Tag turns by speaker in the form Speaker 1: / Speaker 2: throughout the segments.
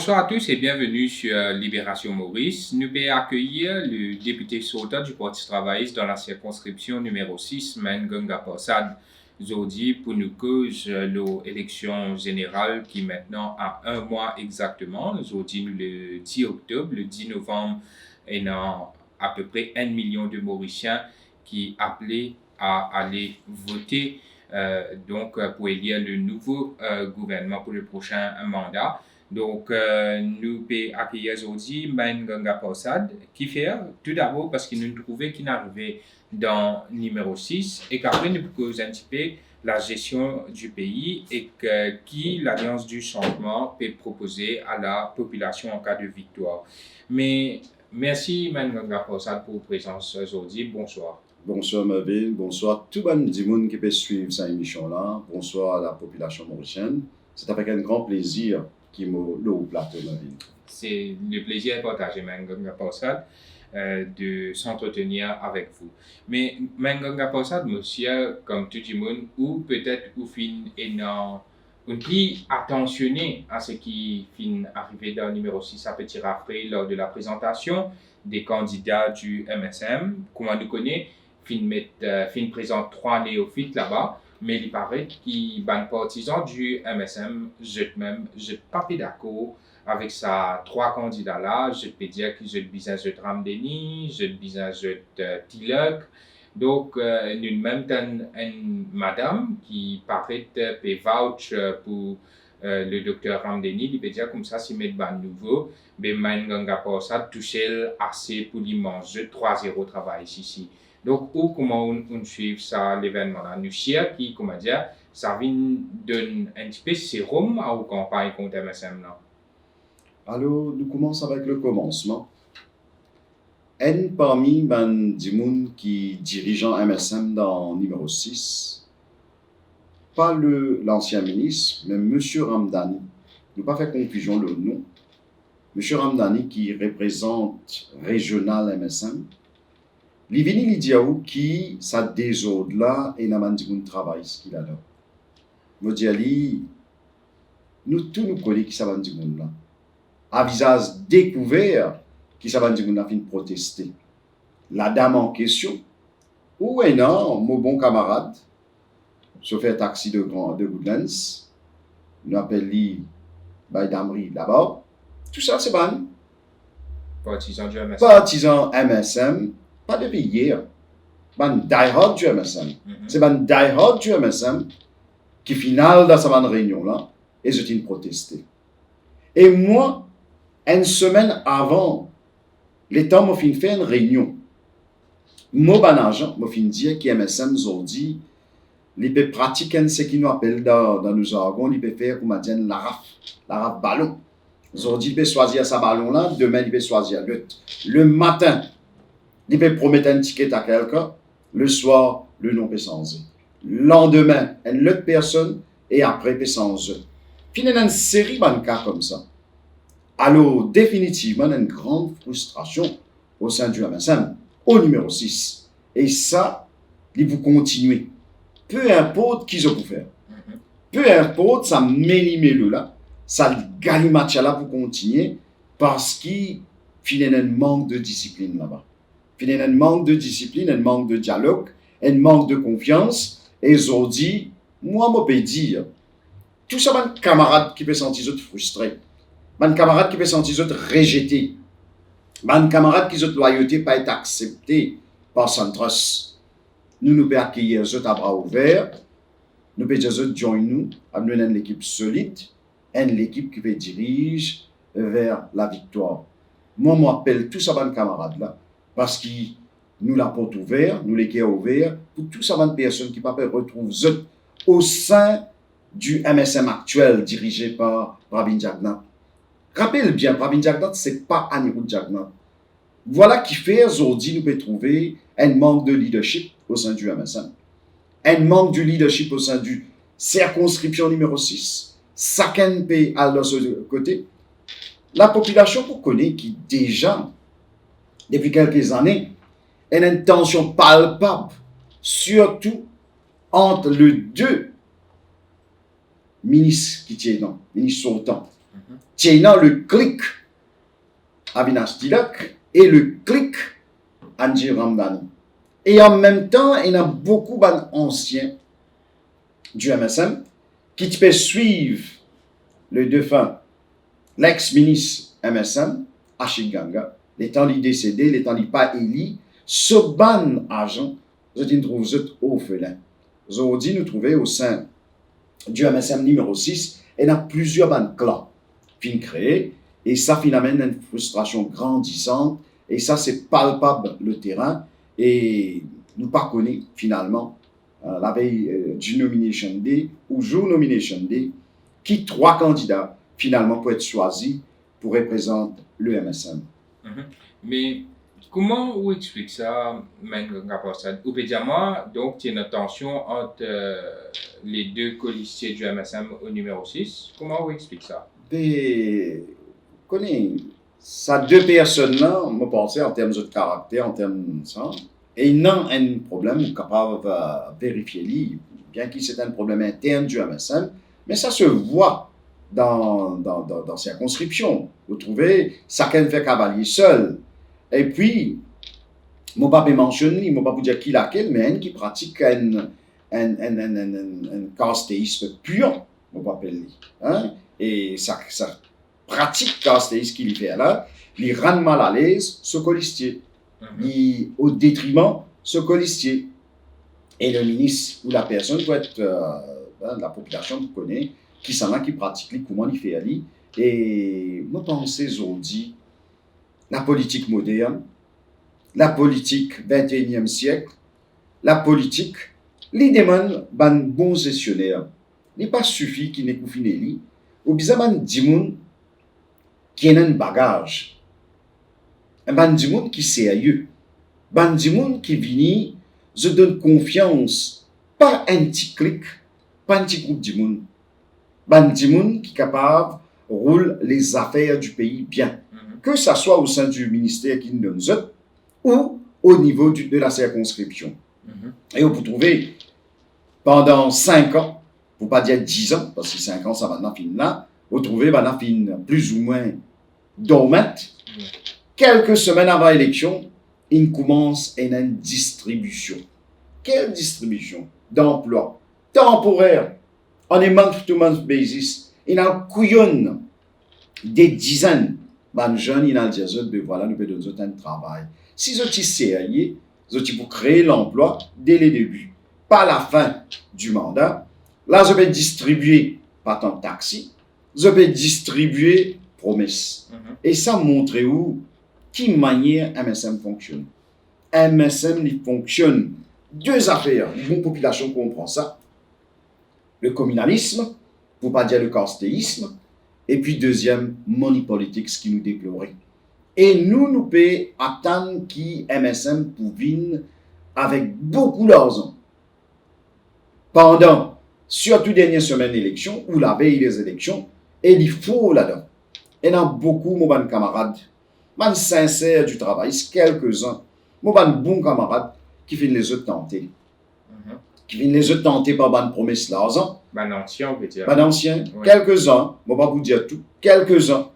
Speaker 1: Bonsoir à tous et bienvenue sur Libération Maurice. Nous pouvons accueillir le député sortant du Parti travailliste dans la circonscription numéro 6, Mengonga Porsad, aujourd'hui pour nous cause l'élection générale qui maintenant a un mois exactement. Aujourd'hui, le 10 octobre, le 10 novembre, il y a à peu près 1 million de Mauriciens qui appelaient à aller voter pour élire le nouveau gouvernement pour le prochain mandat. Donc, nous pouvons accueillir aujourd'hui Mengonga Porsad, qui fait tout d'abord parce qu'il nous trouvait qu'il arrivait dans le numéro 6 et qu'après nous pouvons un petit peu la gestion du pays et qui l'Alliance du changement peut proposer à la population en cas de victoire. Mais merci Mengonga Porsad pour votre présence aujourd'hui. Bonsoir.
Speaker 2: Bonsoir Mervyn, bonsoir tout le monde qui peut suivre cette émission-là. Bonsoir à la population mauricienne. C'est avec un grand plaisir qui m'a au plateau, Mervyn.
Speaker 1: C'est le plaisir partagé, Mengonga Porsad, de s'entretenir avec vous. Mais Mengonga Porsad, monsieur, comme tout le monde, ou peut-être ou fin on plus attentionné à ce qui fin arrivé dans le numéro 6 à Petit Rafré lors de la présentation des candidats du MSM. Comment nous connaît, fin présente 3 néophytes là-bas. Mais il paraît qu'il est partisan du MSM. Je ne suis pas d'accord avec ces 3 candidats-là. Je peux dire que je business de Ramdeni, je business de Tilak. Donc, nous même une madame qui paraît peut vouch pour le docteur Ramdeni. Il peut dire comme ça, si met ban nouveau, mais Mengonga Porsad touche assez pour lui manger 3-0 travail ici. Donc, comment on suit ça, l'événement-là? Nous cherchons qui, comment dire, ça vient donner un petit peu sérum à la campagne contre MSM là.
Speaker 2: Alors, nous commençons avec le commencement. Un parmi les gens qui dirigent MSM dans le numéro 6, pas l'ancien ministre, mais M. Ramdani. Nous pas fait confusion le nom. M. Ramdani qui représente régional MSM. Livini Lidiaou qui ça désordre là et n'a pas dit qu'on travaille ce qu'il a là. Me dit nous tous nous connaissons qui ça va dire là. À visage découvert qui ça va dire qu'on a fait protester. La dame en question ou non mon bon camarade chauffeur taxi de Goodlands nous appelle lui Baydamri là-bas. Tout ça c'est ban
Speaker 1: Partisan du MSM.
Speaker 2: Partisan MSM. Pas depuis hier. Ban die-hard du MSM. C'est ban die-hard du MSM qui final dans cette réunion-là et je t'ai protesté. Et moi, une semaine avant, l'État m'a fait une réunion. Moi, ban agent, m'a fait dire que MSM aujourd'hui, il peut pratiquer ce qu'il nous appelle dans nos jargons, il peut faire, comme on dit, la raf ballon. Aujourd'hui, il peut choisir sa ballon-là, demain, il peut choisir l'autre. Le matin, il peut promettre un ticket à quelqu'un, le soir, le nom peut changer. Le lendemain, une autre personne, et après, il peut changer. Finalement, une série de cas comme ça. Alors, définitivement, il y a une grande frustration au sein du MSM, au numéro 6. Et ça, il faut continuer. Peu importe qui je peux faire. Peu importe, ça m'élimine là, ça gagne match là pour continuer, parce qu'il y a un manque de discipline là-bas. Il y a un manque de discipline, un manque de dialogue, un manque de confiance. Et aujourd'hui, moi, je peux dire, tout ça, mes camarades qui peuvent sentir frustrés, mes camarades qui peuvent sentir rejetés, mes camarades qui ont loyauté pas être acceptés par Centros, nous pouvons accueillir eux à bras ouverts, nous pouvons dire join nous, amener une équipe solide, une équipe qui peut diriger vers la victoire. Moi, je m'appelle tous ces camarades là. Parce que nous la porte ouverte, nous les cœurs ouverts, pour tous ces personnes qui peuvent retrouver au sein du MSM actuel dirigé par Pravin Jagnat. Rappelez bien, Pravin Jagnat, ce n'est pas Anirudh Jagnat. Voilà qui fait aujourd'hui, nous pouvons trouver un manque de leadership au sein du MSM. Un manque de leadership au sein du circonscription numéro 6. Chacun peut à l'autre côté. La population, vous connaissez qui déjà, depuis quelques années, une tension palpable, surtout entre les deux ministres qui tiennent, ministres sortants, Tiens, le clic Avinash Tilak et le clic Anji Ramdani. Et en même temps, il y a beaucoup d'anciens du MSM qui te peuvent suivre le défunt, l'ex-ministre MSM, Achille Ganga, les temps il décédé, les temps il pas élu, ce ban agent, je dis, nous trouvons orphelins. Aujourd'hui, nous trouvons au sein du MSM numéro 6, il y a plusieurs clans qui sont créés, et ça finalement une frustration grandissante, et ça c'est palpable le terrain, et nous pas connaissons finalement la veille du Nomination Day ou jour Nomination Day, qui 3 candidats finalement peuvent être choisis pour représenter le MSM.
Speaker 1: Mais comment vous expliquez ça, ou bien moi, donc il y a une tension entre les deux colistiers du MSM au numéro 6. Comment vous expliquez ça?
Speaker 2: Mais, connais, ça 2 personnes-là, on m'a pensé en termes de caractère, en termes de ça, et il y a un problème capable de vérifier, bien qu'il c'est un problème interne du MSM, mais ça se voit dans circonscription. Vous trouvez, chacun fait cavalier seul. Et puis, je ne vais pas mentionner, je ne vais pas vous dire qui laquelle, mais un qui pratique un castéisme pur, je ne vais pas appeler. Hein? Et ça pratique castéisme qu'il fait là, il rend mal à l'aise ce colistier. Au détriment ce colistier. Et le ministre ou la personne peut être la population que vous connaissez, qui s'en a, qui pratique comment il fait ali. Et moi, pensez aujourd'hui, la politique moderne, la politique 21e siècle, la politique, les demande ban bon gestionnaire. Il n'est pas suffit qu'il n'ait confiné li, ou bien ban dimoun qui a un bagage. Un bandimoun qui est sérieux, bandimoun qui vient, je donne confiance, pas un petit clic, pas un petit groupe de monde. Bandimoun qui est capable de rouler les affaires du pays bien, que ce soit au sein du ministère qui nous donne ou au niveau de la circonscription. Et vous trouvez, pendant 5 ans, pour ne pas dire 10 ans, parce que 5 ans ça va dans fin là, vous trouvez plus ou moins dormante. Quelques semaines avant l'élection, il commence une distribution. Quelle distribution d'emplois temporaires, on est month-to-month basis. Il y a un couillon des dizaines de jeunes, il y a dit, voilà, nous pouvons donner un travail. Si vous êtes sérieux, vous êtes pour créer l'emploi dès le début, pas la fin du mandat. Là, je vais distribuer pas tant de taxi, je vais distribuer promesses. Et ça montre où qui manière MSM fonctionne. MSM il fonctionne. 2 affaires. Une bonne population comprend ça. Le communalisme, pour ne pas dire le castéisme. Et puis deuxième, money politics qui nous déplorait. Et nous pouvons attendre qui MSM pour venir avec beaucoup d'argent. Pendant, surtout dernière semaine d'élection, ou la veille des élections, et il faut là-dedans. Et il y a beaucoup de camarades, man sincère du travail, quelques-uns, mon bon camarade qui viennent les autres tenter. Qui viennent les autres tenter par bonne promesse l'argent.
Speaker 1: Ancien, on peut dire.
Speaker 2: Ancien, oui. Quelques-uns, je ne vais pas vous dire tout, quelques-uns,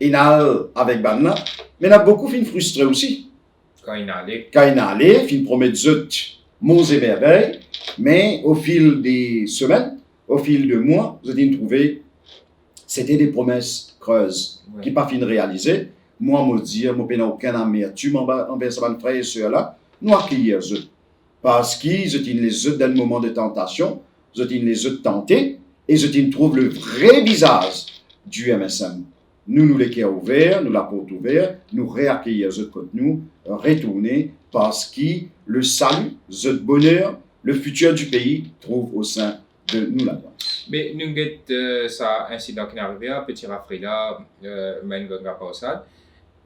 Speaker 2: il y a avec Banna, mais il y a beaucoup qui sont frustrés aussi.
Speaker 1: Quand il allait.
Speaker 2: Quand il allait, ils promettent des autres monts et merveilles, mais au fil des semaines, au fil de mois, vous allez trouver, c'était des promesses creuses, oui, qui n'ont pas fini de réaliser. Moi, je dis, je n'ai aucune amertume envers ces frères et sœurs-là, nous accueillir eux. Parce qu'ils utilisent les autres dans le moment de tentation, ils utilisent les autres tentés, et ils trouvent le vrai visage du MSM. Nous les cœurs ouverts, nous la porte ouverte, nous réaccueillir eux contre nous, retourner, parce que le salut, le bonheur, le futur du pays trouve au sein de nous là-dedans.
Speaker 1: Mais nous avons ça incident qui est arrivé à Petit Rafrida, Mengonga Pausad,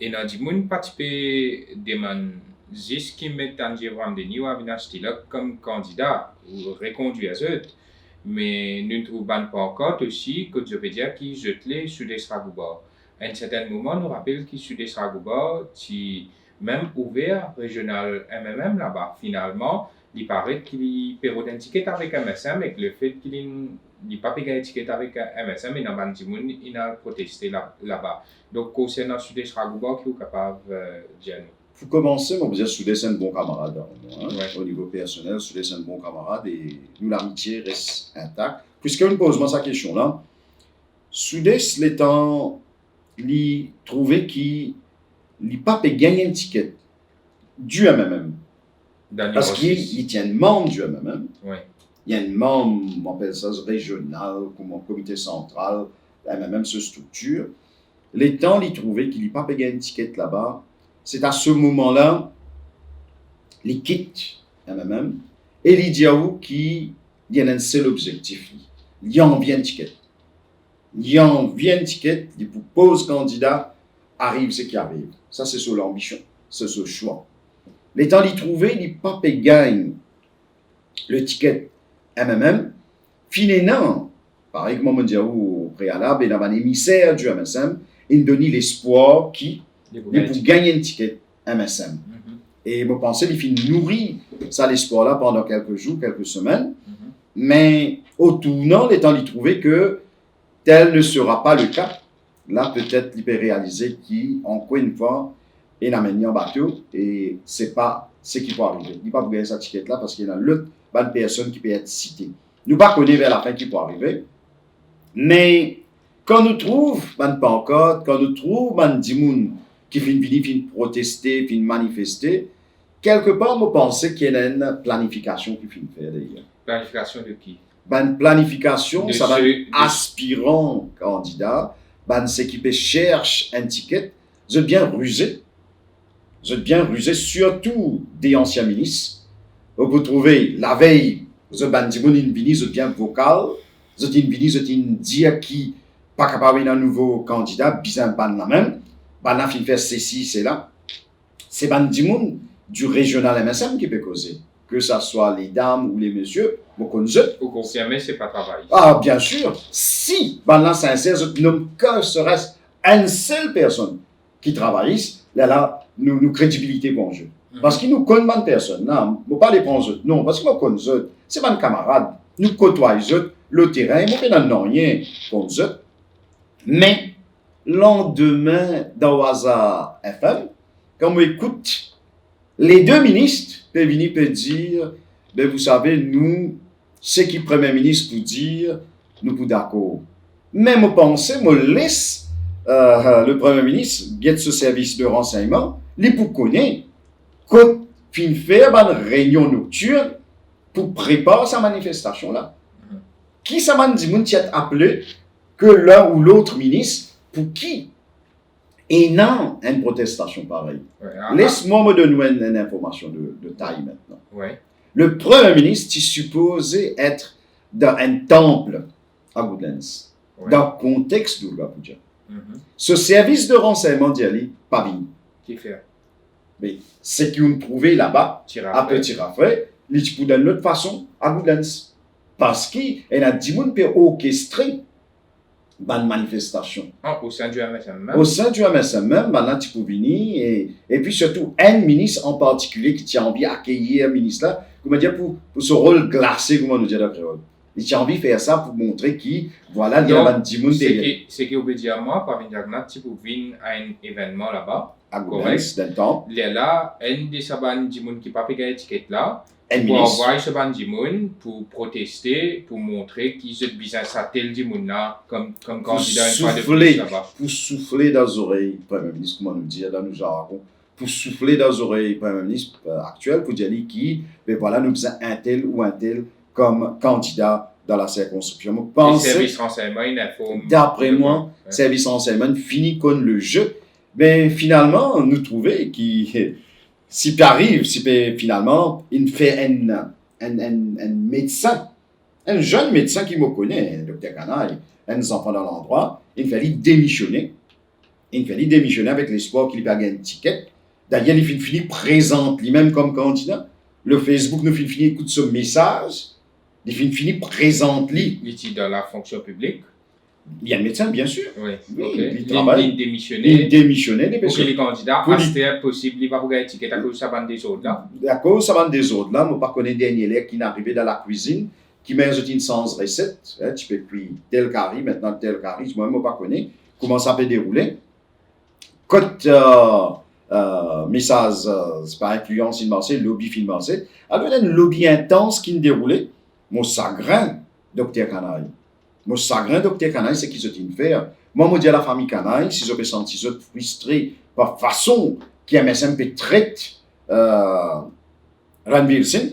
Speaker 1: et nous avons participé des man qui mettent en jeu de New Avinash comme candidat ou reconduit à eux. Mais nous ne trouvons pas encore aussi que je veux dire qui jette les Sud-Est Ragouba. À un certain moment, nous rappelons que Sud-Est Ragouba, qui même ouvert régional MMM là-bas, finalement, il paraît qu'il peut avoir une étiquette avec MSM et que le fait qu'il n'ait pas payé une étiquette avec MSM, il a protesté là-bas. Donc, concernant Sud-Est Ragouba, qui est capable de dire nous.
Speaker 2: Pour commencer, on peut dire Soudé, c'est un bon camarade.
Speaker 1: Ouais.
Speaker 2: Au niveau personnel, Soudé, c'est un bon camarade et nous, l'amitié reste intacte. Puisqu'on pose moi sa question là, Soudé, l'étant, il trouvait qu'il n'a pas pu gagner une ticket du MMM. Parce qu'il tient un membre du MMM.
Speaker 1: Ouais.
Speaker 2: Il y a un membre, on appelle ça régional, comme un comité central, le MMM se structure. L'étant, il trouvait qu'il n'a pas pu gagner une ticket là-bas. C'est à ce moment-là, il quitte MMM et il dit à vous qu'il y a un seul objectif. Il y a envie un ticket. Il y a envie un ticket, il propose candidat, arrive ce qui arrive. Ça, c'est sur l'ambition, c'est sur le choix. L'étant il trouvait, il n'a pas pu gagner le ticket MMM. Finalement, par exemple, on dit au préalable, il y a un émissaire du MSM, il donne l'espoir qui pour gagner un ticket MSM. Et je pense qu'il finit nourrir ça l'espoir-là pendant quelques jours, quelques semaines. Mais au tournant, l'étant il trouvait que tel ne sera pas le cas. Là, peut-être, il peut réaliser qu'encore une fois, il a mené en bateau et c'est pas ce qui peut arriver. Il ne peut pas gagner cette ticket-là parce qu'il y a l'autre bonne personne qui peut être citée. Nous ne pas connaître vers la fin qui peut arriver. Mais quand nous trouvons une pancarte, quand nous trouvons un dimoun qui finit protester, finit manifester, quelque part, je pense qu'il y a une planification qui finit faire d'ailleurs.
Speaker 1: Planification de qui?
Speaker 2: Une planification, ça va être aspirant candidat, ceux qui cherchent un ticket, vous êtes bien rusés. Vous êtes bien rusés, surtout des anciens ministres. Vous trouvez la veille, vous êtes bien vocal, vous êtes dire qui pas capable d'un nouveau candidat, bizarre la même, fin faire ceci, c'est là. C'est bandimoun du régional MSM qui peut causer. Que ce soit les dames ou les messieurs, vous connaissez.
Speaker 1: Vous confirmez, c'est pas travail.
Speaker 2: Ah, bien sûr. Si, pendant sincère, je nomme que serait-ce une seule personne qui travaille, là, nous crédibilité bon jeu. Parce qu'ils nous connaissent une personne. Non, je ne pas les prendre. Non, parce que nous connaissons. C'est mon camarade. Nous côtoyons le terrain. Nous faisons rien contre eux. Mais, lendemain, dans Waza FM, quand on écoute, les deux ministres peuvent venir et dire, ben vous savez, nous, ce qui Premier ministre pour dire, nous sommes d'accord. Mais je pense, je laisse le Premier ministre get ce service de renseignement, il pour connaître, quand il fait une réunion nocturne pour préparer sa manifestation là. Qui ça m'a dit, mon tiet appelé que l'un ou l'autre ministre, pour qui? Et non, une protestation pareille. Ouais, laisse-moi me donner une information de taille maintenant.
Speaker 1: Ouais.
Speaker 2: Le Premier ministre est supposé être dans un temple à Woodlands, dans le contexte de l'Abuja. Ce service de renseignement d'Yali, pas venu.
Speaker 1: Qui fait?
Speaker 2: Mais ce qu'ils ont trouvé là-bas, à Petit Rafray, ils ont d'une autre façon à Woodlands. Parce qu'il y a des gens qui ont orchestré une manifestation.
Speaker 1: Au sein du MSM même.
Speaker 2: Au sein du MSM même, maintenant tu peux venir et puis surtout un ministre en particulier qui tient envie d'accueillir un ministre là, comment dire, pour ce rôle glacé, comment nous dire la créole. Il tient envie de faire ça pour montrer qu'il voilà, il y a un petit monde derrière.
Speaker 1: Ce qui veut dire moi, par exemple, tu peux venir à un événement là-bas.
Speaker 2: À Gourens, dans le temps.
Speaker 1: Il y a là, un des sabans du monde qui n'a pas payé l'étiquette là.
Speaker 2: Pour
Speaker 1: envoyer ce band du monde pour protester, pour montrer qu'ils ont besoin de ça tel du monde là, comme candidat une fois de plus là-bas.
Speaker 2: Pour souffler dans les oreilles, Premier ministre, comment nous dire dans nos jargons, pour souffler dans les oreilles, Premier ministre actuel, pour dire qui, mais voilà, nous faisons un tel ou un tel comme candidat dans la circonscription.
Speaker 1: Le service renseignement, il informe.
Speaker 2: D'après moi, le service renseignement finit comme le jeu, mais finalement, nous trouvons qu'il. Si tu arrives, si finalement, il fait un médecin, un jeune médecin qui me connaît, le docteur Canaille, un enfant dans l'endroit, il fallait démissionner. Il fallait démissionner avec l'espoir qu'il va gagner un ticket. D'ailleurs, il finit présente lui-même comme candidat. Le Facebook nous finit écoute ce message. Il finit présente lui.
Speaker 1: Il est dans la fonction publique.
Speaker 2: Il y a un médecin, bien sûr.
Speaker 1: Oui,
Speaker 2: Oui,
Speaker 1: ok.
Speaker 2: il travaille.
Speaker 1: Il démissionne.
Speaker 2: Il démissionnait des
Speaker 1: Pour que
Speaker 2: personnes.
Speaker 1: les candidats,
Speaker 2: Pour les-
Speaker 1: c'était possible, il va vous gagner ticket à cause de ça bande des autres là.
Speaker 2: À cause ça va des autres là, moi pas connais dernier lait qui n'arrivait dans la cuisine, qui met une sans recette, hein, tu peux cuire tel curry, maintenant tel curry, moi pas connais comment ça peut dérouler. Quand message, c'est pas influence financière, lobby financier, alors il y a un lobby intense qui ne déroulait, mon chagrin, docteur Canaille. Mon chagrin, docteur Canaille, c'est qu'ils ont fait. Moi, je dis à la famille Canaille, si je me sens frustré par la façon qui MSM peut traiter Ranvilsin,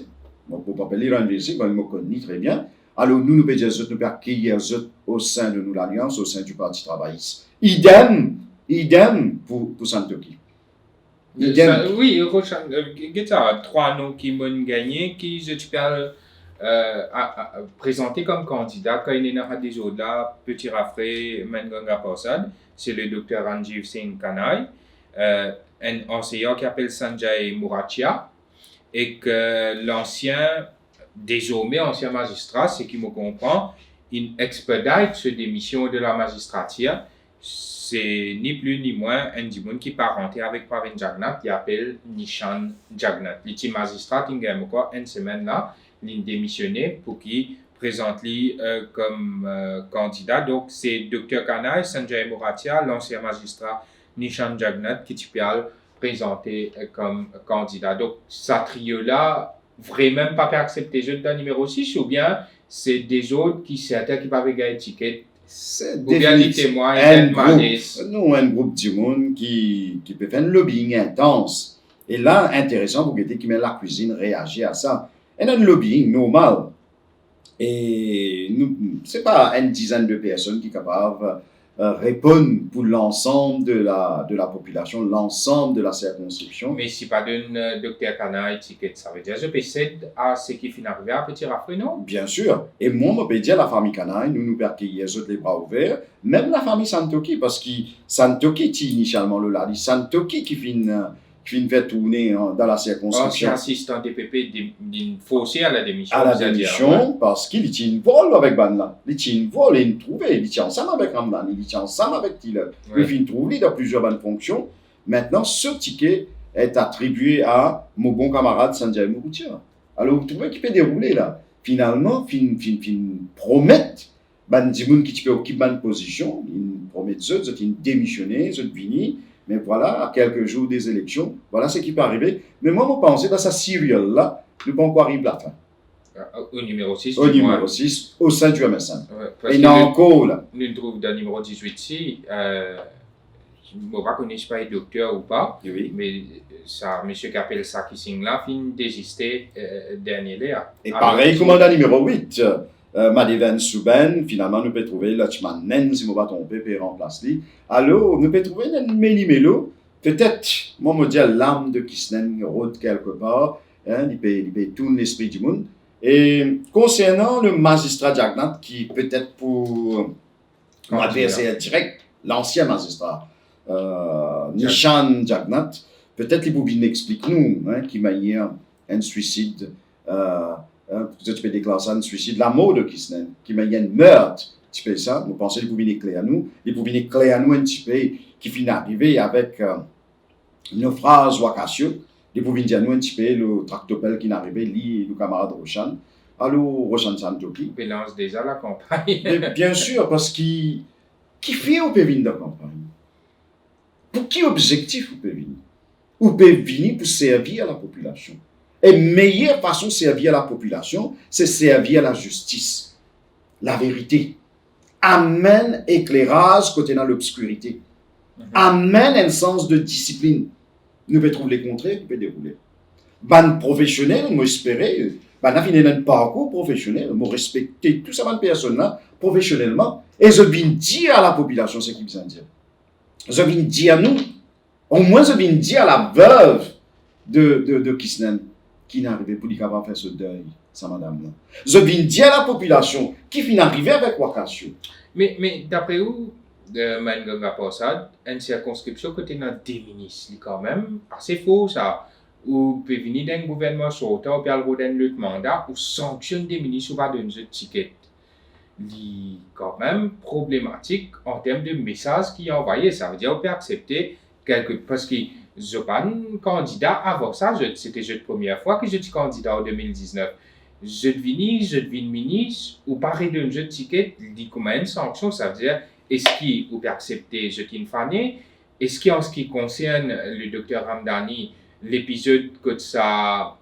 Speaker 2: on peut pas appeler Ranvilsin, mais il me connaît très bien. Alors, nous pouvons dire, nous pouvons accueillir au sein de nous l'Alliance, au sein du Parti travailliste. Idem pour Santoki.
Speaker 1: Oui, il y a 3 noms qui m'ont gagné, qui je peux présenter comme candidat quand il y a des autres là, Petit Rafré, Menganga Parsad, c'est le docteur Ranjiv Singh Kanai, un enseignant qui s'appelle Sanjay Murachia, et que désormais ancien magistrat, ce qui me comprend, il expedite cette démission de la magistrature. C'est ni plus ni moins un Dimoun qui parenté avec Pravin Jagnat, qui appelle Nishan Jagnat. Le magistrat, il a une semaine là, il démissionné pour qu'il présente lui comme candidat. Donc, c'est Dr Kanai, Sanjay Muratia, l'ancien magistrat Nishan Jagnat, qui peut présenter comme candidat. Donc, ça trio-là, vraiment pas accepter le numéro 6, ou bien c'est des autres qui certains qui peuvent gagner ticket.
Speaker 2: C'est
Speaker 1: définitivement
Speaker 2: un groupe de monde qui peut faire un lobbying intense. Et là, intéressant pour quelqu'un qui met la cuisine réagir à ça. Et un lobbying normal. Et ce n'est pas une dizaine de personnes qui sont capables de répondre pour l'ensemble de la population, l'ensemble de la circonscription.
Speaker 1: Mais si pas d'un docteur Canaille, ça veut dire que je peux céder à ce qui finit arrivé à Petit Rafré, non?
Speaker 2: Bien sûr. Et moi, je peux dire à la famille Canaille, nous pouvons accueillir les bras ouverts, même la famille Santoki, parce que Santoki, c'est initialement le ladi, Santoki qui finit faire tourner dans la circonscription.
Speaker 1: Ancien assistant DPP d'une faussé à la démission.
Speaker 2: À la démission, parce qu'il tient une vol avec Banla. Il tient une vol et il trouve, il tient ensemble avec Ramdan, il tient ensemble avec Tiller. Il finit trouver dans plusieurs bonnes fonctions. Maintenant, ce ticket est attribué à mon bon camarade Sanjay Murachia. Alors, vous trouvez qu'il peut dérouler là. Finalement, promettent, des gens qui peuvent occuper une position, ils promettent ils démissionner, ils viennent. Mais voilà, à quelques jours des élections, voilà ce qui peut arriver. Mais moi, je pense que dans sa serial-là, nous ne pouvons pas arriver à la fin.
Speaker 1: Au numéro 6.
Speaker 2: Au numéro 6, au sein du MSN.
Speaker 1: Ouais,
Speaker 2: et il y a encore là.
Speaker 1: Nous trouvons dans le numéro 18 ici, je ne me reconnais pas le docteur ou pas,
Speaker 2: oui.
Speaker 1: Mais ça, M. qui appelle ça qui signe là, fin désisté dernier là.
Speaker 2: Et pareil, comme dans le numéro 8. Madeven Souben, finalement, nous pouvons trouver Lachman Nen, si je ne me trompe pas, pour remplacer. Alors, nous pouvons trouver un méli-mélo. Peut-être, moi, je me dis, l'âme de Kisnen rôde quelque part. Il peut tout l'esprit du monde. Et concernant le magistrat Jagnat, qui peut-être pour m'adresser direct, l'ancien magistrat, Nishan Jagnat, peut-être qu'il pouvait expliquer nous, qui m'a eu un suicide. Peut-être tu peux déclarer ça un suicide, la mort de Kisnen, qui m'a eu un meurtre, tu peux ça, nous pensons qu'il pouvait éclairer à nous, il pouvait éclairer à nous un petit peu, qui finit d'arriver avec une phrase Wakasio, il pouvait dire à nous un petit peu le tractopelle qui est arrivé, lui, le camarade Roshan, alors Roshan Santoki.
Speaker 1: Il lance déjà la campagne.
Speaker 2: Bien sûr, parce qu'il fait au pévin de la campagne. Pour qui objectif au pévin? Ou pévin pour servir à la population. Et meilleure façon de servir à la population, c'est servir à la justice, la vérité. Amène éclairage côté dans l'obscurité. Amène un sens de discipline. Nous pouvons trouver les contraires qui peuvent dérouler. Ban professionnel, moi espérais, ban fini un parcours professionnel, moi respecter tout ça ban personne là professionnellement et je viens dire à la population ce qu'ils besoin dire. Je viens dire à nous, au moins je viens dire à la veuve de Kisnen qui n'arrivait pas à faire ce deuil, sa madame là. Je viens dire à la population qui finit d'arriver avec Wakasio.
Speaker 1: Mais d'après vous, Menganga Parsad, une circonscription côté dans des ministres, quand même, assez faux ça. Ou peut venir d'un gouvernement sortant, ou bien le d'un mandat, ou sanctionne des ministres ou pas d'un ticket. quand même problématique en termes de messages qu'il a envoyé. Ça veut dire qu'on peut accepter parce que je suis pas un candidat avant ça. C'était la première fois que je suis candidat en 2019. Je deviens ministre ou pareil d'un jeu de ticket, il dit comment une sanction, ça veut dire est-ce qu'il peut accepter je une famille. Est-ce qu'en ce qui concerne le docteur Ramdani, l'épisode que ça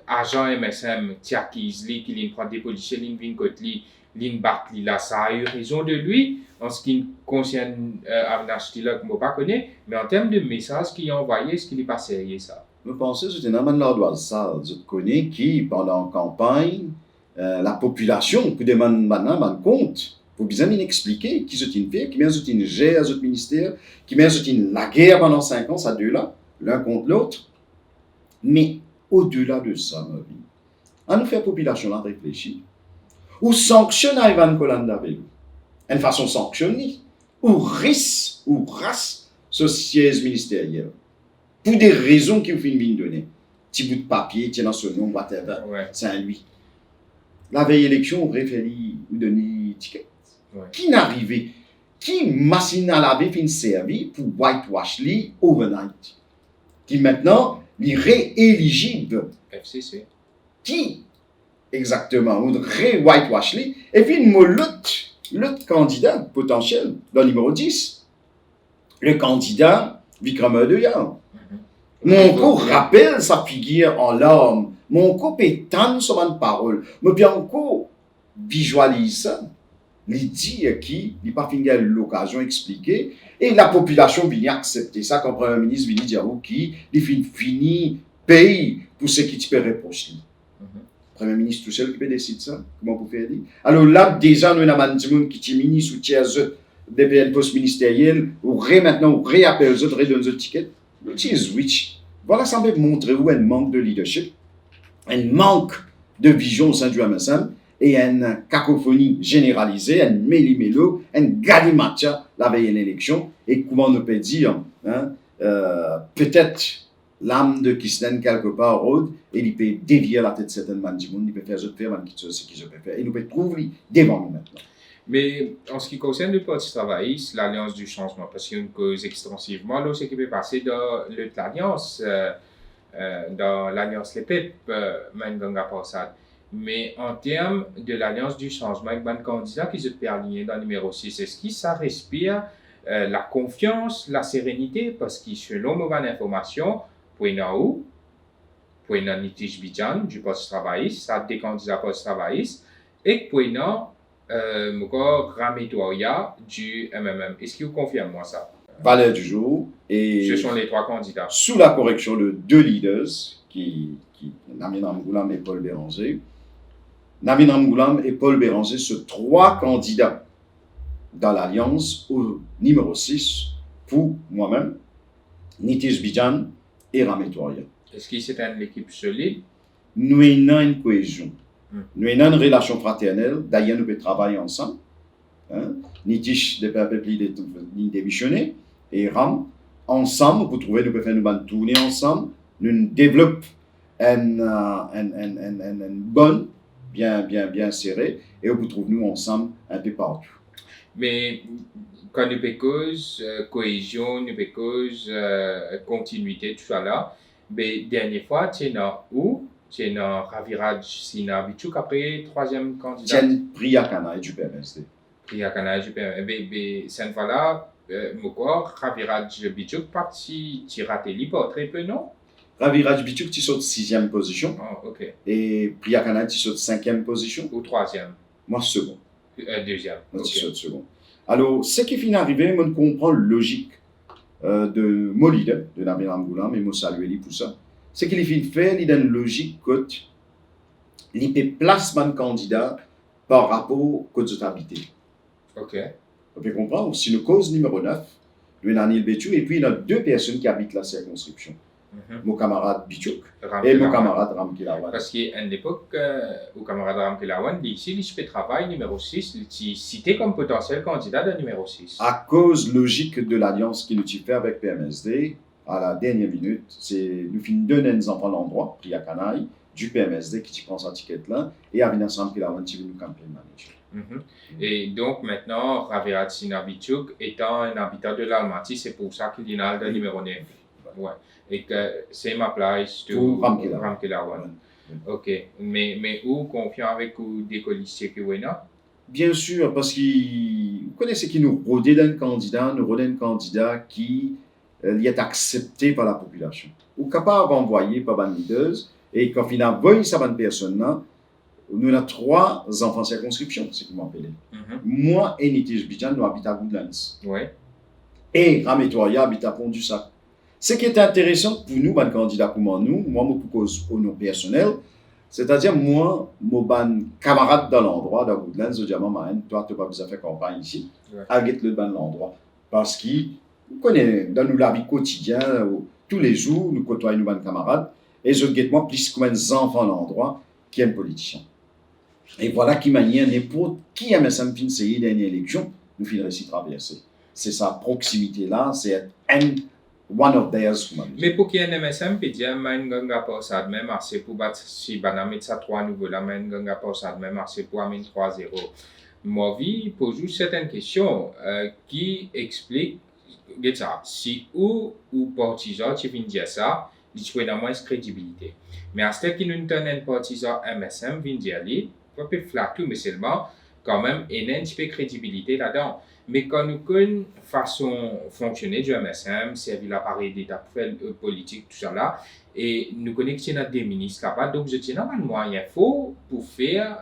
Speaker 1: agent MSM Tiakizli qui prend des policiers ligne Kotli ligne Bartli là ça a eu raison de lui en ce qui concerne Avnashtila que moi pas connais mais en termes de message qu'il a envoyé est-ce qu'il est pas sérieux ça?
Speaker 2: Je pense que c'est un homme de ça, je connais qui pendant la campagne la population qui demande maintenant compte pour bien expliquer qui c'est une fait, qui bien c'est une gère ce ministère, qui bien c'est une la guerre pendant 5 ans, ça deux là, l'un contre l'autre. Mais au-delà de ça, ma vie, on nous fait la population là réfléchir. Ou sanctionner Ivan Kolanda avec nous. Une façon sanctionner. Ou race ce siège ministériel. Pour des raisons qui vous finissent de donner. Petit bout de papier, tiens dans ce nom, whatever.
Speaker 1: Ouais.
Speaker 2: C'est un lui. La veille élection, on référit ou donner ticket.
Speaker 1: Ouais.
Speaker 2: Qui n'arrivait, qui machine à laver fin servi pour whitewash li overnight. Qui maintenant, il est rééligible.
Speaker 1: FCC.
Speaker 2: Qui exactement, on whitewash li, et puis l'autre candidat potentiel, le numéro 10, le candidat Vikramadeuya. Mon coup rappelle sa figure en larmes, mon coup pétane sur une parole, mais bien encore visualise ça, il dit qui, il n'a pas fini l'occasion d'expliquer, et la population vient accepter ça comme Premier ministre vient dire qui, il finit paye pour ce qui te peut reprocher. Premier ministre tout seul qui peut décider ça, comment vous faites dire? Alors là, déjà, nous avons des gens qui sont ministres ou tiers depuis le poste ministériel, ou maintenant, ou réappellent eux, redonnent eux ticket. Which is which. Voilà, ça peut montrer où un manque de leadership, un manque de vision au sein du MSM, et une cacophonie généralisée, un méli-mélo, un galimatia la veille de l'élection, et comment on peut dire, hein, peut-être l'âme de Kislen quelque part rôde et il peut dévier la tête de certaines man du monde, il peut faire ce qu'il se peut faire et nous peut trouver devant nous maintenant.
Speaker 1: Mais en ce qui concerne le Parti travailliste, l'Alliance du changement, parce qu'il y a une cause extensivement, là, ce qui peut passer dans l'Alliance, dans l'Alliance Les PEP, Menganga Passad. Mais en termes de l'Alliance du changement, avec un candidat qui se peut aligner dans le numéro 6, est-ce que ça respire la confiance, la sérénité, parce que selon mon information, pour Nitish Bijan du Parti travailliste, ça des candidats Parti travailliste, et pour Rametoria du MMM. Est-ce que vous confirmez moi ça?
Speaker 2: Valeur du jour. Et
Speaker 1: ce sont les 3 candidats.
Speaker 2: Sous la correction de 2 leaders, Namin Ramgoulam et Paul Béranger. Namin Ramgoulam et Paul Béranger sont 3 candidats dans l'Alliance au numéro 6 pour moi-même, Nitish Bijan et Rametoria.
Speaker 1: Est-ce que c'est une équipe solide?
Speaker 2: Nous avons une cohésion. Nous avons une relation fraternelle. D'ailleurs, nous pouvons travailler ensemble. Nitish, depuis un peu plus démissionné, et Ram, ensemble, pour trouver, nous pouvons faire une tournée ensemble. Nous développons une bonne, bien serrée, et nous trouvons nous ensemble un peu partout.
Speaker 1: Mais quand nous avons cause cohésion, nous avons cause continuité, tout ça là, mais dernière fois, tu es dans où? Tu es dans Raviraj Sina Bichuk après 3e candidat.
Speaker 2: Tiens, Priyakana du PMSD.
Speaker 1: Priyakana du PMSD. Mais cette fois-là, Raviraj Bichuk parti Tirateli pas très peu, non?
Speaker 2: Raviraj Bichuk, tu sautes 6e position.
Speaker 1: Oh, ok.
Speaker 2: Et Priyakana, tu sautes 5e position.
Speaker 1: Ou 3e?
Speaker 2: Moi, second.
Speaker 1: 2e.
Speaker 2: Moi, tu sautes second. Alors, ce qui finit arrivé, moi, je comprends la logique de mon leader, de Nabil Ramgoulam, et moi, saluer pour ça. Ce qu'il finit faire, il a une logique que il peut placer un candidat par rapport aux habité.
Speaker 1: Ok.
Speaker 2: Vous pouvez comprendre, si nous cause numéro 9, nous avons Anil Béchou, et puis il y a 2 personnes qui habitent la circonscription. Mon camarade Bichouk et mon camarade Ram Kilawan.
Speaker 1: Parce qu'à l'époque, au camarade Ram Kilawan, ici, il fait travail numéro 6, il est cité comme potentiel candidat de numéro 6.
Speaker 2: À cause logique de l'alliance qu'il a fait avec PMSD, à la dernière minute, nous finissons de donner des enfants l'endroit, Priyakanaï, du PMSD qui prend sa ticket là et avec ensemble qui la vend nous campagne manager.
Speaker 1: Et donc maintenant, Ravirat Sinabichuk étant un habitant de l'Almaty, c'est pour ça qu'il y a le numéro 9. Ouais. Et que same applies to Ramkilawan. Ok. Mais où confiant avec des policiers qui là?
Speaker 2: Bien sûr, parce vous connaissez qui nous rodait un candidat qui est accepté par la population. Ou capable d'envoyer par une leader et quand finalement voyez ça bonne personne là, nous avons 3 enfants circonscription, c'est comment appeler. Moi et Nitish Bijan nous habitons à Woodlands.
Speaker 1: Ouais.
Speaker 2: Et Rametoya habite à Pont-du-Sac. Ce qui est intéressant pour nous, ban candidat comme nous, moi pour cause au nom personnel, c'est-à-dire moi, mon ban camarade dans l'endroit, dans Woodlands, je dis à maman, toi tu n'as pas besoin de faire campagne ici, avec le ban l'endroit. Parce qu'il connaît dans nous la vie quotidienne, tous les jours, nous côtoyons nos ban camarades, et je guette moi plus comme un enfant dans l'endroit qui est un politicien. Et voilà qui manière n'importe qui aime ça me fin essayer d'une élection, nous finirons ici traverser. C'est sa proximité là, c'est one of theirs.
Speaker 1: Mais pour qu'il y ait un MSM, puis dire, man, ganga pas ça de même assez pour battre, si banamit ça 3 nouveaux là, man, ganga pas ça de même assez pour amener 3-0. Moi, vie pose juste certaines questions qui expliquent, ça, si ou partisan, tu viens dire ça, il faut avoir moins de crédibilité. Mais à ce qui nous donne un partisan MSM, vient dire, il peut flatter, mais seulement, quand même, il y a un petit peu de crédibilité là-dedans. Mais quand nous connaissons la façon de fonctionner du MSM, servir l'appareil d'État politique, tout ça là, et nous connaissons des ministres là-bas, donc je tiens à un moyen faux pour faire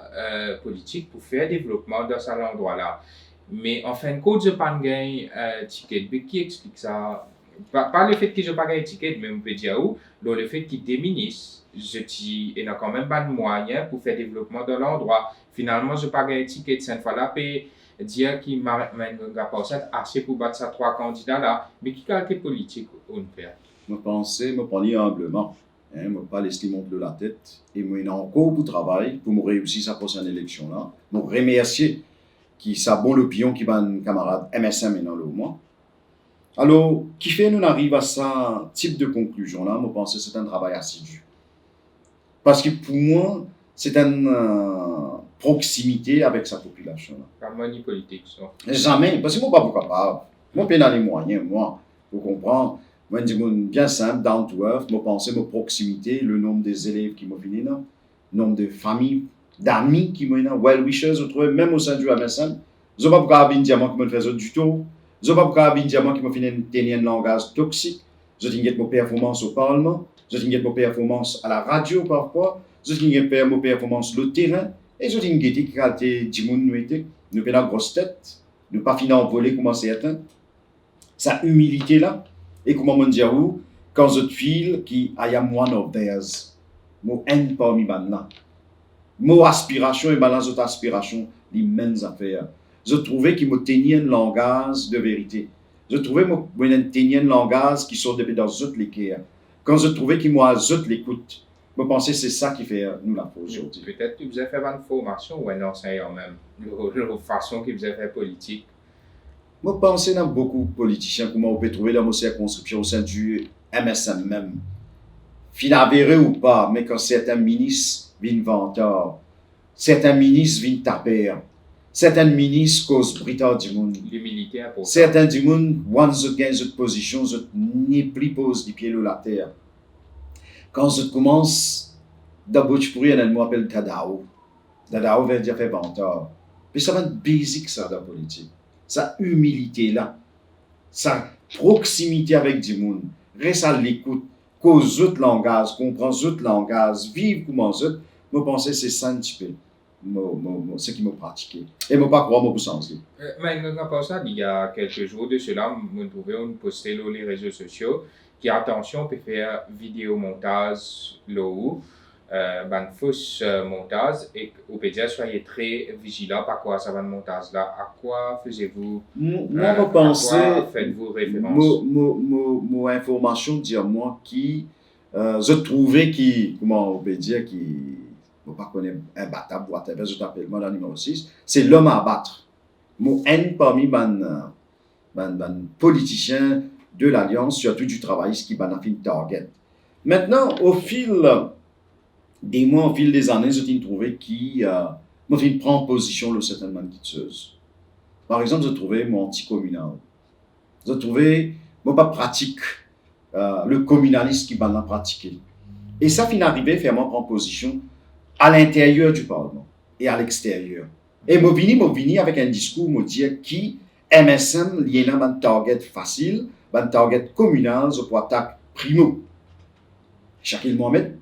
Speaker 1: politique, pour faire développement dans cet endroit-là. Mais en fin de compte, je n'ai pas gagné ticket. Mais qui explique ça? Pas le fait que je n'ai pas gagné ticket, mais on peut dire où, le fait qu'il y ait des ministres, je dis, il n'y a quand même pas de moyens pour faire développement dans l'endroit. Finalement, je n'ai pas gagné ticket cette fois-là, puis dire qu'il m'a pas assez pour battre ces 3 candidats là, mais qui qualité politique on fait?
Speaker 2: Je pensais, je prenais humblement, je ne pas laisser monter de la tête, et moi, il y a encore beaucoup de travail pour me réussir sa prochaine élection là. Je remercier qui ça bon l'opinion qui va un camarade MSM et non le moi. Alors, qui fait nous arrive à ce type de conclusion là, je pense que c'est un travail assidu. Parce que pour moi, c'est une proximité avec sa population.
Speaker 1: Pas money politique, ça.
Speaker 2: Jamais, parce que moi, pas capable. Moi, je n'ai les moyens, moi, pour comprendre. Moi, je dis bien simple, down to earth, moi, penser ma proximité, le nombre des élèves qui m'ont fini là, le nombre de familles, d'amis qui m'ont là, well-wishers, je trouve, même au sein du MSN. Je ne sais pas pourquoi un diamant qui me fait du tout. Je ne sais pas pourquoi un diamant qui m'a fini un langage toxique. Je dis que ma performance au Parlement. Je dis que ma performance à la radio parfois. Je dis que ma performance sur le terrain. Et je dis que qualité Dimoun nous était, nous avons une grosse tête, nous pas fini en voler comme certains. Sa humilité là, et comment on dit où, quand je file qui I am one of theirs, mon haine parmi là, mon aspiration et balance d'autres aspirations, les mêmes affaires. Je trouvais qu'il me tenait un langage de vérité. Je trouvais qu'il me tenait un langage qui sort depuis dans toutes les guerres. Quand je trouvais qu'il m'a toutes l'écoute. Je pense que c'est ça qui fait nous la pause aujourd'hui.
Speaker 1: Peut-être que vous avez fait une formation ou un enseignant même, la façon que vous avez fait politique.
Speaker 2: Je pense qu'il y a beaucoup de politiciens, comment on peut trouver la circonscription au sein du MSM même. Finavéré ou pas, mais quand certains ministres viennent vantar, certains ministres viennent taper, certains ministres causent britannique du monde.
Speaker 1: L'humilité important.
Speaker 2: Certains du monde, once ils gagnent cette position, ils n'y plus posent du pied sur la terre. Quand je commence, d'abord je pourrais un mot appelé Tadao. Tadao veut dire faire vantar. Puis ça va être basique ça dans la politique. Sa humilité là, sa proximité avec du monde, reste à l'écoute, cause autre langage, comprend autre langage, vivre comment autre. Je pense que c'est ça un petit peu ce qui m'a pratiqué. Et je ne pas croire pour changer.
Speaker 1: Mais pas ça, il y a quelques jours de cela, je trouvais une postée sur les réseaux sociaux qui, attention, peut faire vidéo montage là-haut, fausse montage, et au peut dire soyez très vigilants par quoi ça va le montage là. À quoi faisiez-vous
Speaker 2: je pense
Speaker 1: faites-vous référence?
Speaker 2: Mon information dit à moi qui je trouvais qui, comment on peut dire, qui ne pas connaître imbattable, whatever, je t'appelle moi dans le numéro 6, c'est l'homme à battre. Mon haine parmi les politiciens de l'Alliance, surtout du travail, ce qui va faire une target. Maintenant, au fil des mois au fil des années, j'ai trouvé qui m'a fait prendre position là certainement quitteuse. Par exemple, j'ai trouvé mon anti-communal. J'ai trouvé moi pas pratique le communalisme qui m'a pratiqué. Et ça finit arrivé faire moi prendre position à l'intérieur du Parlement et à l'extérieur. Et moi vini avec un discours me dire qui MSM lié dans un target facile, un target communal, je peux attaquer primo. Shaquille Mohamed,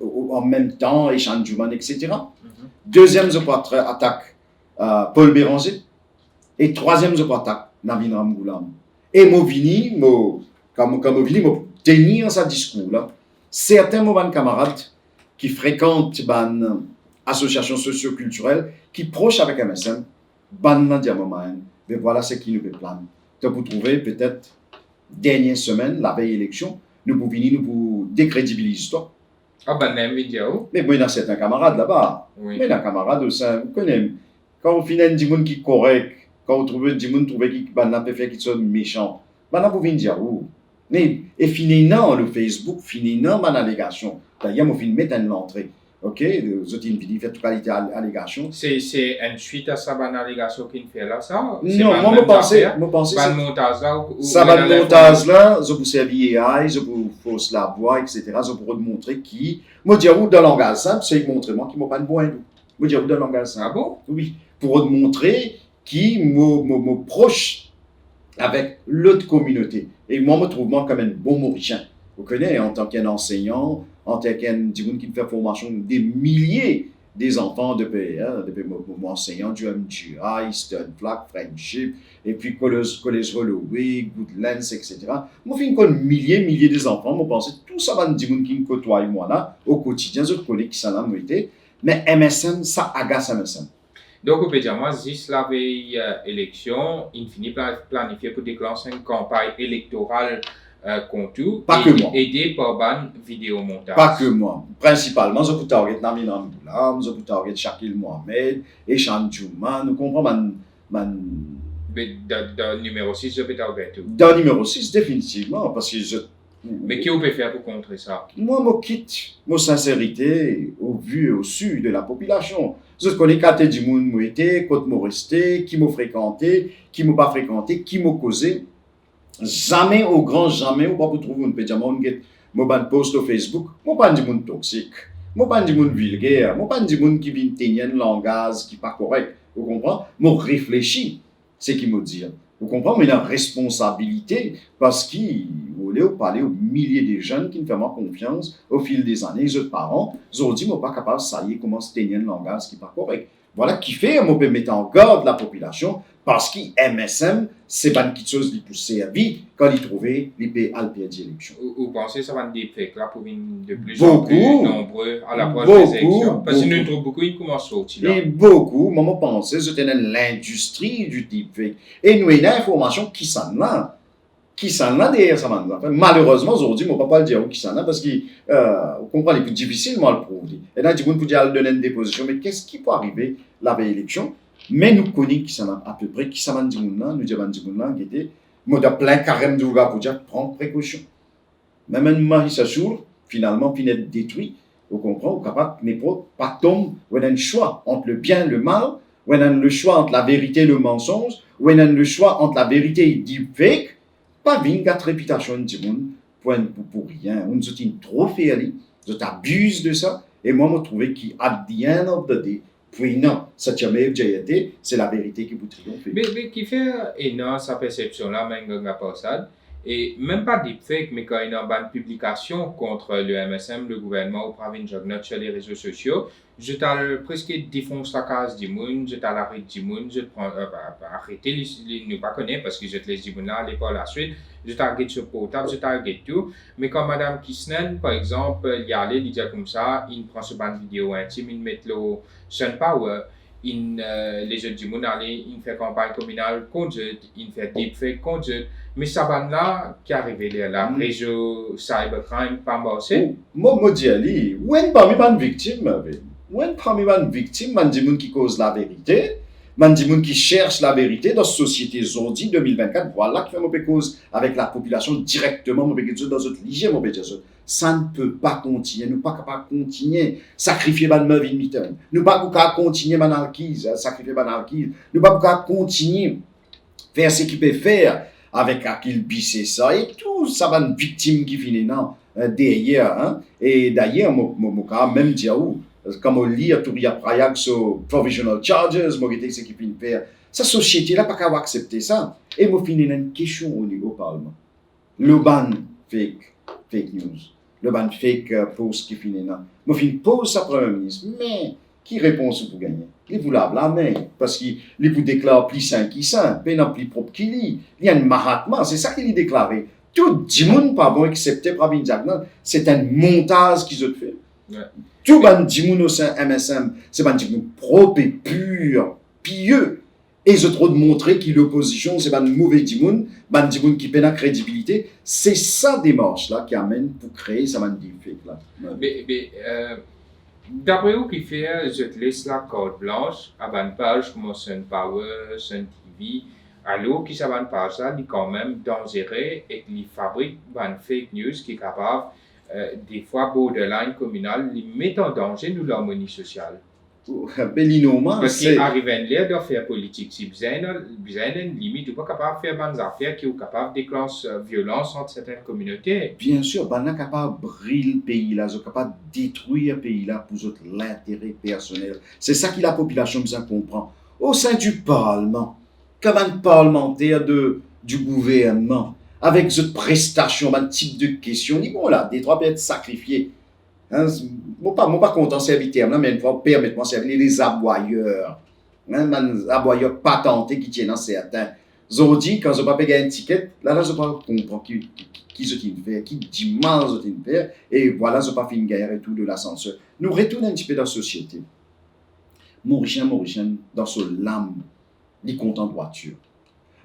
Speaker 2: en même temps, Echan Juman, etc. Deuxième, je peux attaquer Paul Béranger. Et troisième, je peux attaquer Navin Ramgoulam. Et moi vini, comme vini, moi tenir ce discours-là. Certains de mes camarades qui fréquentent une association socio-culturelle, qui proche avec MSM, mais voilà ce qui nous plan. Donc, vous trouvez peut-être, dernière semaine, la veille élection, nous pouvons venir nous décrédibiliser.
Speaker 1: Ah, ben, même vidéo.
Speaker 2: Mais moi, il y a certains camarades là-bas.
Speaker 1: Oui.
Speaker 2: Mais il y a des camarades aussi, vous connaissez. Quand vous finissez des gens qui sont corrects, quand vous trouvez des gens qui sont méchants, vous pouvez dire où. Mais, et finalement, le Facebook, finalement, ma allégation. D'ailleurs, je vais mettre une entrée. Ok, vous avez une fait toute qualité allégation.
Speaker 1: C'est une suite à ça, une allégation qui fait là, ça?
Speaker 2: Non, moi, je pensais
Speaker 1: ça. Montage là?
Speaker 2: Ça va le montage là, je vous servir AI, je vous fausse la voix, etc. Je vous montrer qui. Moi, dire où dans le langage simple, c'est montrer moi qui m'a pas de bon. Moi, dire où dans le langage simple.
Speaker 1: Ah bon?
Speaker 2: Oui, pour vous montrer qui me proche avec l'autre communauté. Et moi, je me trouve moi comme un bon Mauricien. Vous connaissez, en tant qu'enseignant, en tant qu'un qui fait formation des milliers des enfants depuis mon enseignant du MGI, Stone Flag, Friendship, et puis College Holloway, Goodlands, etc. Moi, je fais milliers des enfants, je pense tout ça va dire qui me côtoie moi là, au quotidien, je collègues qui sont là, mais MSN, ça agace MSN.
Speaker 1: Donc, on peut dire, moi, juste la veille élection, il finit par planifier pour déclencher une campagne électorale contre tout.
Speaker 2: Pas que moi.
Speaker 1: Aidé par ban vidéo montage.
Speaker 2: Pas que moi. Principalement, je peux target Namin Ramgoulam, je peux target Shaquille Mohamed, Echan Juman, nous comprenons
Speaker 1: Mais dans le numéro 6, je peux target tout.
Speaker 2: Dans le numéro 6, définitivement, parce que je...
Speaker 1: Mais qui on peut faire pour contrer ça?
Speaker 2: Moi, je quitte ma sincérité au vu et au su de la population. Je connais quatre du monde qui été, côté m'a resté, qui m'a fréquenté, qui m'a pas fréquenté, qui m'a causé. Jamais, au grand jamais, ou pas pour trouver une pédiamon, moi, ban post sur Facebook, moi, pas du monde toxique, moi, pas du monde vulgaire, moi, pas du monde qui vient tenir un langage qui n'est pas correct. Vous comprenez? Moi, réfléchis, c'est qui me dit. Vous comprenez? Mais il y a une responsabilité parce qu'il voulait parler aux milliers de jeunes qui me font confiance au fil des années, les autres parents, ils ont dit, moi, pas capable, ça y est, comment se tenir un langage qui n'est pas correct. Voilà qui fait, moi, peut mettre en garde la population parce qu'il MSM, c'est pas quelque chose qui peut servir quand il trouvait l'IP à l'élection.
Speaker 1: Vous pensez que ça va être des faits là pour de plus en plus nombreux à l'approche des élections? Parce que nous trouvons beaucoup, ils commencent à sortir là.
Speaker 2: Et beaucoup, moi, je pensais que c'était l'industrie du deepfake. Et nous, il y a une information qui s'en a. Qui s'en a derrière ça maintenant. Malheureusement, aujourd'hui, je ne peux pas le dire qui s'en a parce que, vous comprenez, c'est plus difficile, moi, le prouver. Et là, du coup, on peut dire donner une déposition, mais qu'est-ce qui peut arriver la veille élection? Mais nous connaissons qui s'en a à peu près, qui s'en a dit, nous disons, qui était, moi, de plein carême de pour dire, prends précaution. Même un mari s'assure, finalement, puis n'est détruit. Vous comprenez, vous capable, n'est pas tomber, où il y a un choix entre le bien et le mal, où il y a le choix entre la vérité et le mensonge, où il y a le choix entre la vérité et le deepfake. Pas une réputation de monde pour rien. On nous a trop fait aller. Je t'abuse de ça. Et moi, je trouve qu'à the end of the day, puis non, ça n'a jamais été, c'est la vérité qui vous triomphe.
Speaker 1: Mais qui fait énorme sa perception-là, même pas ça. Et même pas deepfake, mais quand il y a une publication contre le MSM, le gouvernement ou Pravin Jugnauth sur les réseaux sociaux, je t'ai presque défonce la case du monde, je t'ai l'arrêt du monde, je prends arrêter les ne pas connaître parce que je te les dis là à l'école la suite, je target sur portable, je target tout. Mais quand Madame Kisnen, par exemple, il y allait, il dit comme ça, il prend ce bande vidéo intime, il met le Sun Power. Les jeunes du monde allaient, il fait campagne communale contre eux, il fait deepfake contre eux. Mais ça va là qui est arrivé là, réseau cybercrime, pas bossé.
Speaker 2: Moi, je dis, où est parmi les victimes? Où est parmi les victimes? Man dit qui cause la vérité, man dit qui cherche la vérité dans la société aujourd'hui 2024. Voilà qui fait mon cause avec la population directement, mon dans notre ligne, mon Ça ne peut pas continuer. Nous ne sommes pas capables de continuer sacrifier ban Mervyn Mitton. Nous ne sommes pas capables de continuer banarchise, sacrifier banarchise. Nous ne sommes pas capables de continuer faire ce qu'il peut faire avec Akil Bissé ça et tout ça va une victime qui finit derrière. Hein? Et d'ailleurs, moi, même dire comme on lit à Touria Prayak sur provisional charges, moi, ce qui finit faire. Sa société-là, pas qu'à accepter ça. Et moi, finis une question au niveau Parlement. Le ban fake news. Le ban fake post qui finit là. Moi, finis pose sa Premier ministre. Mais, qui répond sur pour gagner? Il vous lave la main. Parce qu'il vous déclare plus sain qui sain, pas plus propre qu'il lit. Il y a un mahatma, c'est ça qu'il a déclaré. Tout le monde, pas bon, excepté Pravin Jagnan, c'est un montage qu'ils ont fait. Ouais. Tout le monde au sein MSM, c'est un monde propre et pur, pieux. Et je trouve de montrer que l'opposition, c'est un mauvais dimoun, un dimoun qui peine la crédibilité. C'est ça démarche là qui amène pour créer ça magnifique là.
Speaker 1: D'après vous qui fait, je te laisse la carte blanche à une page comme Sun Power, Sun TV, alors qui ça une page là, il est quand même dangereux et qui fabrique une fake news qui est capable, des fois borderline communal, il met en danger nous l'harmonie sociale. Parce qu'il arrive à l'air de faire politique. Si vous avez une limite, vous n'êtes pas capable de faire des affaires qui sont capables de déclencher violence entre certaines communautés.
Speaker 2: Bien sûr, vous êtes capable de brûler le pays, vous êtes capable de détruire le pays là pour l'intérêt personnel. C'est ça que la population besoin comprend. Au sein du Parlement, comme un parlementaire du gouvernement, avec cette prestation, un type de question, ils vont là, des droits peuvent être sacrifiés. Hein, moi pas content de servir terme là, mais une fois permettez-moi de servir les aboyeurs, les aboyeurs patentés qui tiennent certains. Aujourd'hui, quand je ne pas payer un ticket, là je ne pas comprendre qui se fait, qui dit mal se faire, et voilà, je pas fait une guerre et tout de l'ascenseur. Nous retournons un petit peu dans la société. Mauricien, dans son âme, il est content de voiture.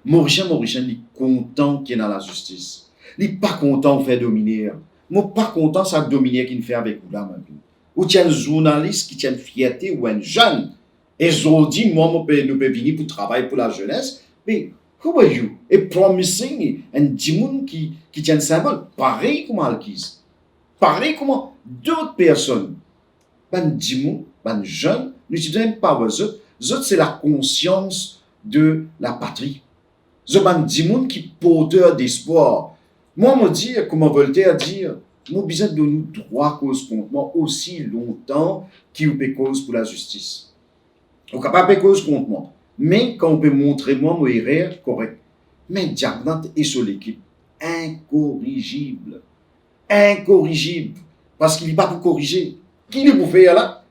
Speaker 2: Mauricien, il est content qu'il est dans la justice. Il n'est pas content de faire dominer. Moi, pas content ça dominer qu'il fait avec vous là maintenant. Ou tiens un journaliste qui tient fierté ou un jeune. Et aujourd'hui, moi, nous peux venir pour travailler pour la jeunesse. Mais, who are you? Et promising un dimoun qui tient un symbole. Pareil comme Alkis. Pareil comme d'autres personnes. Ben dimoun, ben jeune, n'utilisons pas eux autres. C'est la conscience de la patrie. C'est ben dimoun qui porteur d'espoir. Moi, me dire, comme Voltaire dit, nous besoin de nous droit cause contre moi aussi longtemps qu'il peut cause pour la justice. On est capable de cause contre moi. Mais quand on peut montrer moi, mon erreur correct. Mais Jagnan est sur l'équipe. Incorrigible. Parce qu'il n'est pas pour corriger. Qui est pour faire là?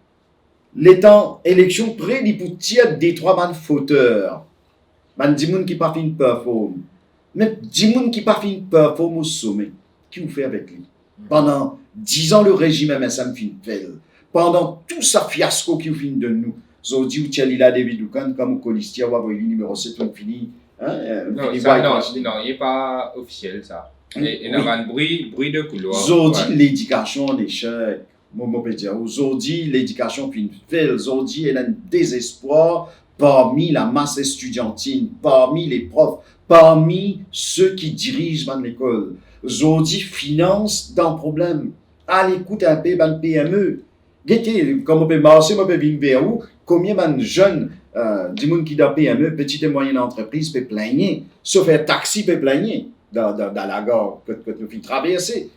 Speaker 2: L'étant élection près, il pour tirer des trois man fauteurs. Man dit moun qui pas fin performe. Mais dis moun qui pas fin performe au sommet, qui vous fait avec lui? Pendant 10 ans, le régime MSM fin fait. Pendant tout ça fiasco qui vous fin de nous. Zodi ou Tchalila David Dukan, comme au Colistia, ou Avoyli numéro 7, on finit.
Speaker 1: Non, il n'est pas officiel ça. Il y a un bruit de couloir.
Speaker 2: Zodi, l'éducation en échec. Moi, je peux dire, aujourd'hui, l'éducation fin fait. Zodi, il y a un désespoir parmi la masse estudiantine, parmi les profs, parmi ceux qui dirigent l'école. Aujourd'hui, finance dans le problème. À l'écoute un peu de PME. Comme on peut marcher, on peut venir vers où, combien de jeunes, du monde qui dans PME, petite et moyenne entreprise, peut plaigner, sauf un taxi peut plaigner dans la gare que nous faisons traverser.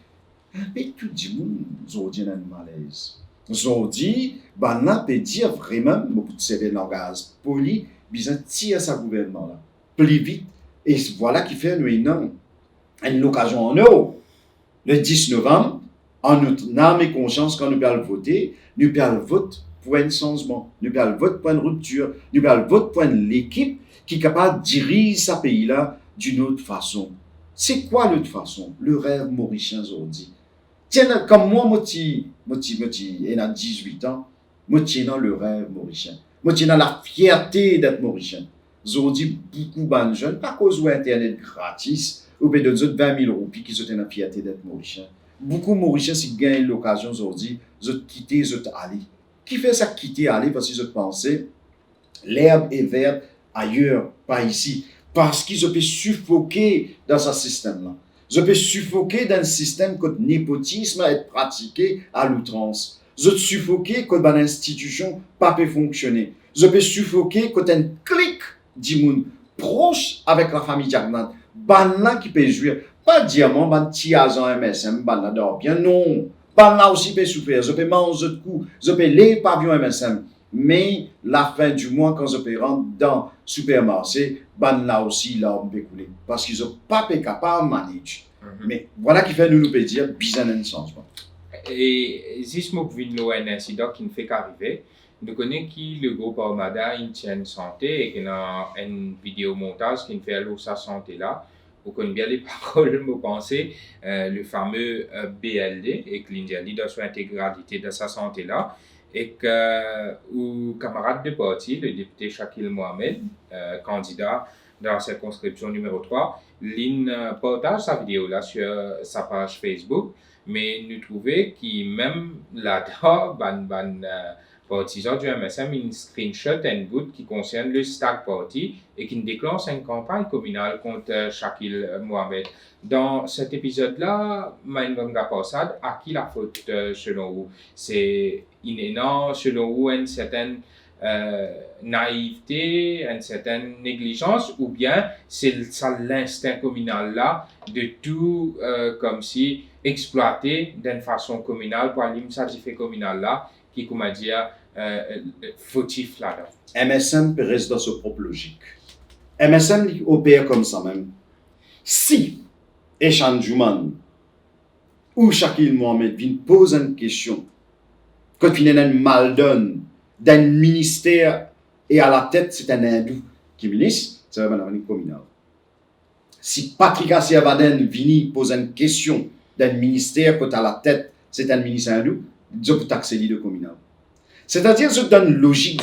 Speaker 2: Mais tout le monde, aujourd'hui, a un malaise. Aujourd'hui, on peut dire vraiment, beaucoup de CV langage poli, besoin de tirer sa gouvernement là, plus vite. Et voilà qui fait une occasion en eau. Le 10 novembre, en notre âme et conscience, quand nous allons voter, nous allons voter pour un changement, nous allons voter pour une rupture, nous allons voter pour l'équipe qui est capable de diriger ce pays-là d'une autre façon. C'est quoi l'autre façon? Le rêve mauricien aujourd'hui. Tiens, comme moi, j'ai 18 ans, moi, je dans le rêve mauricien. Moi, je dans la fierté d'être mauricien. Aujourd'hui, beaucoup de jeunes, pas à cause de Internet gratis, ou bien de 20 000 roupies qui sont dans la fierté d'être mauricien. Beaucoup de mauriciens, s'ils gagnent l'occasion aujourd'hui, de quitter, de aller. Qui fait ça quitter, aller, parce qu'ils ont pensé, l'herbe est verte ailleurs, pas ici. Parce qu'ils ont pu suffoquer dans ce système-là. Je peux suffoquer d'un système que le népotisme est pratiqué à l'outrance. Je peux suffoquer que dans l'institution pas peut fonctionner. Je peux suffoquer que un clic d'imoun proche avec la famille Jagnat. Ban là qui peut jouir. Pas diamant, ban ti agent MSM, ban là dort bien. Non. Ban là aussi peut souffrir. Je peux manger de coups. Je peux les pavillons MSM. Mais la fin du mois, quand je peux rentrer dans le supermarché, ban là aussi, là, on peut couler. Parce qu'ils n'ont pas été capables de manager. Mais voilà qui fait nous peut dire bizarre un changement.
Speaker 1: Et si je me un incident qui ne fait qu'arriver, nous connaissons qui le groupe Armada, une chaîne santé et qui a une vidéo montage qui fait allouer sa santé là. Vous connaissez bien les paroles, vous pensez, le fameux BLD et que l'India dit dans son intégralité de sa santé là. Et que, ou camarade de parti, le député Shakil Mohamed, candidat dans la circonscription numéro 3, l'in partage sa vidéo là sur sa page Facebook, mais nous trouvons qu'il même là-dedans, partisans du MSM, une screenshot, un bout qui concerne le Stag Party et qui déclenche une campagne communale contre Shakil Mohamed. Dans cet épisode-là, Maïngonga Passad, à qui la faute selon vous? C'est inhérent selon vous une certaine naïveté, une certaine négligence, ou bien c'est ça l'instinct communal là de tout comme si exploiter d'une façon communale pour aller ça fait communal là qui comment dire fautif là-dedans.
Speaker 2: MSM reste dans sa propre logique. MSM opère comme ça même. Si Echan Juman ou Shakil Mohamed vient poser une question, quand il y a une maldonne d'un ministère et à la tête c'est un hindou qui ministre, ça va devenir communal. Si Patrick Asiavaden vient poser une question d'un ministère quand à la tête c'est un ministre hindou, je peux taxer de communal. C'est-à-dire je donne logique,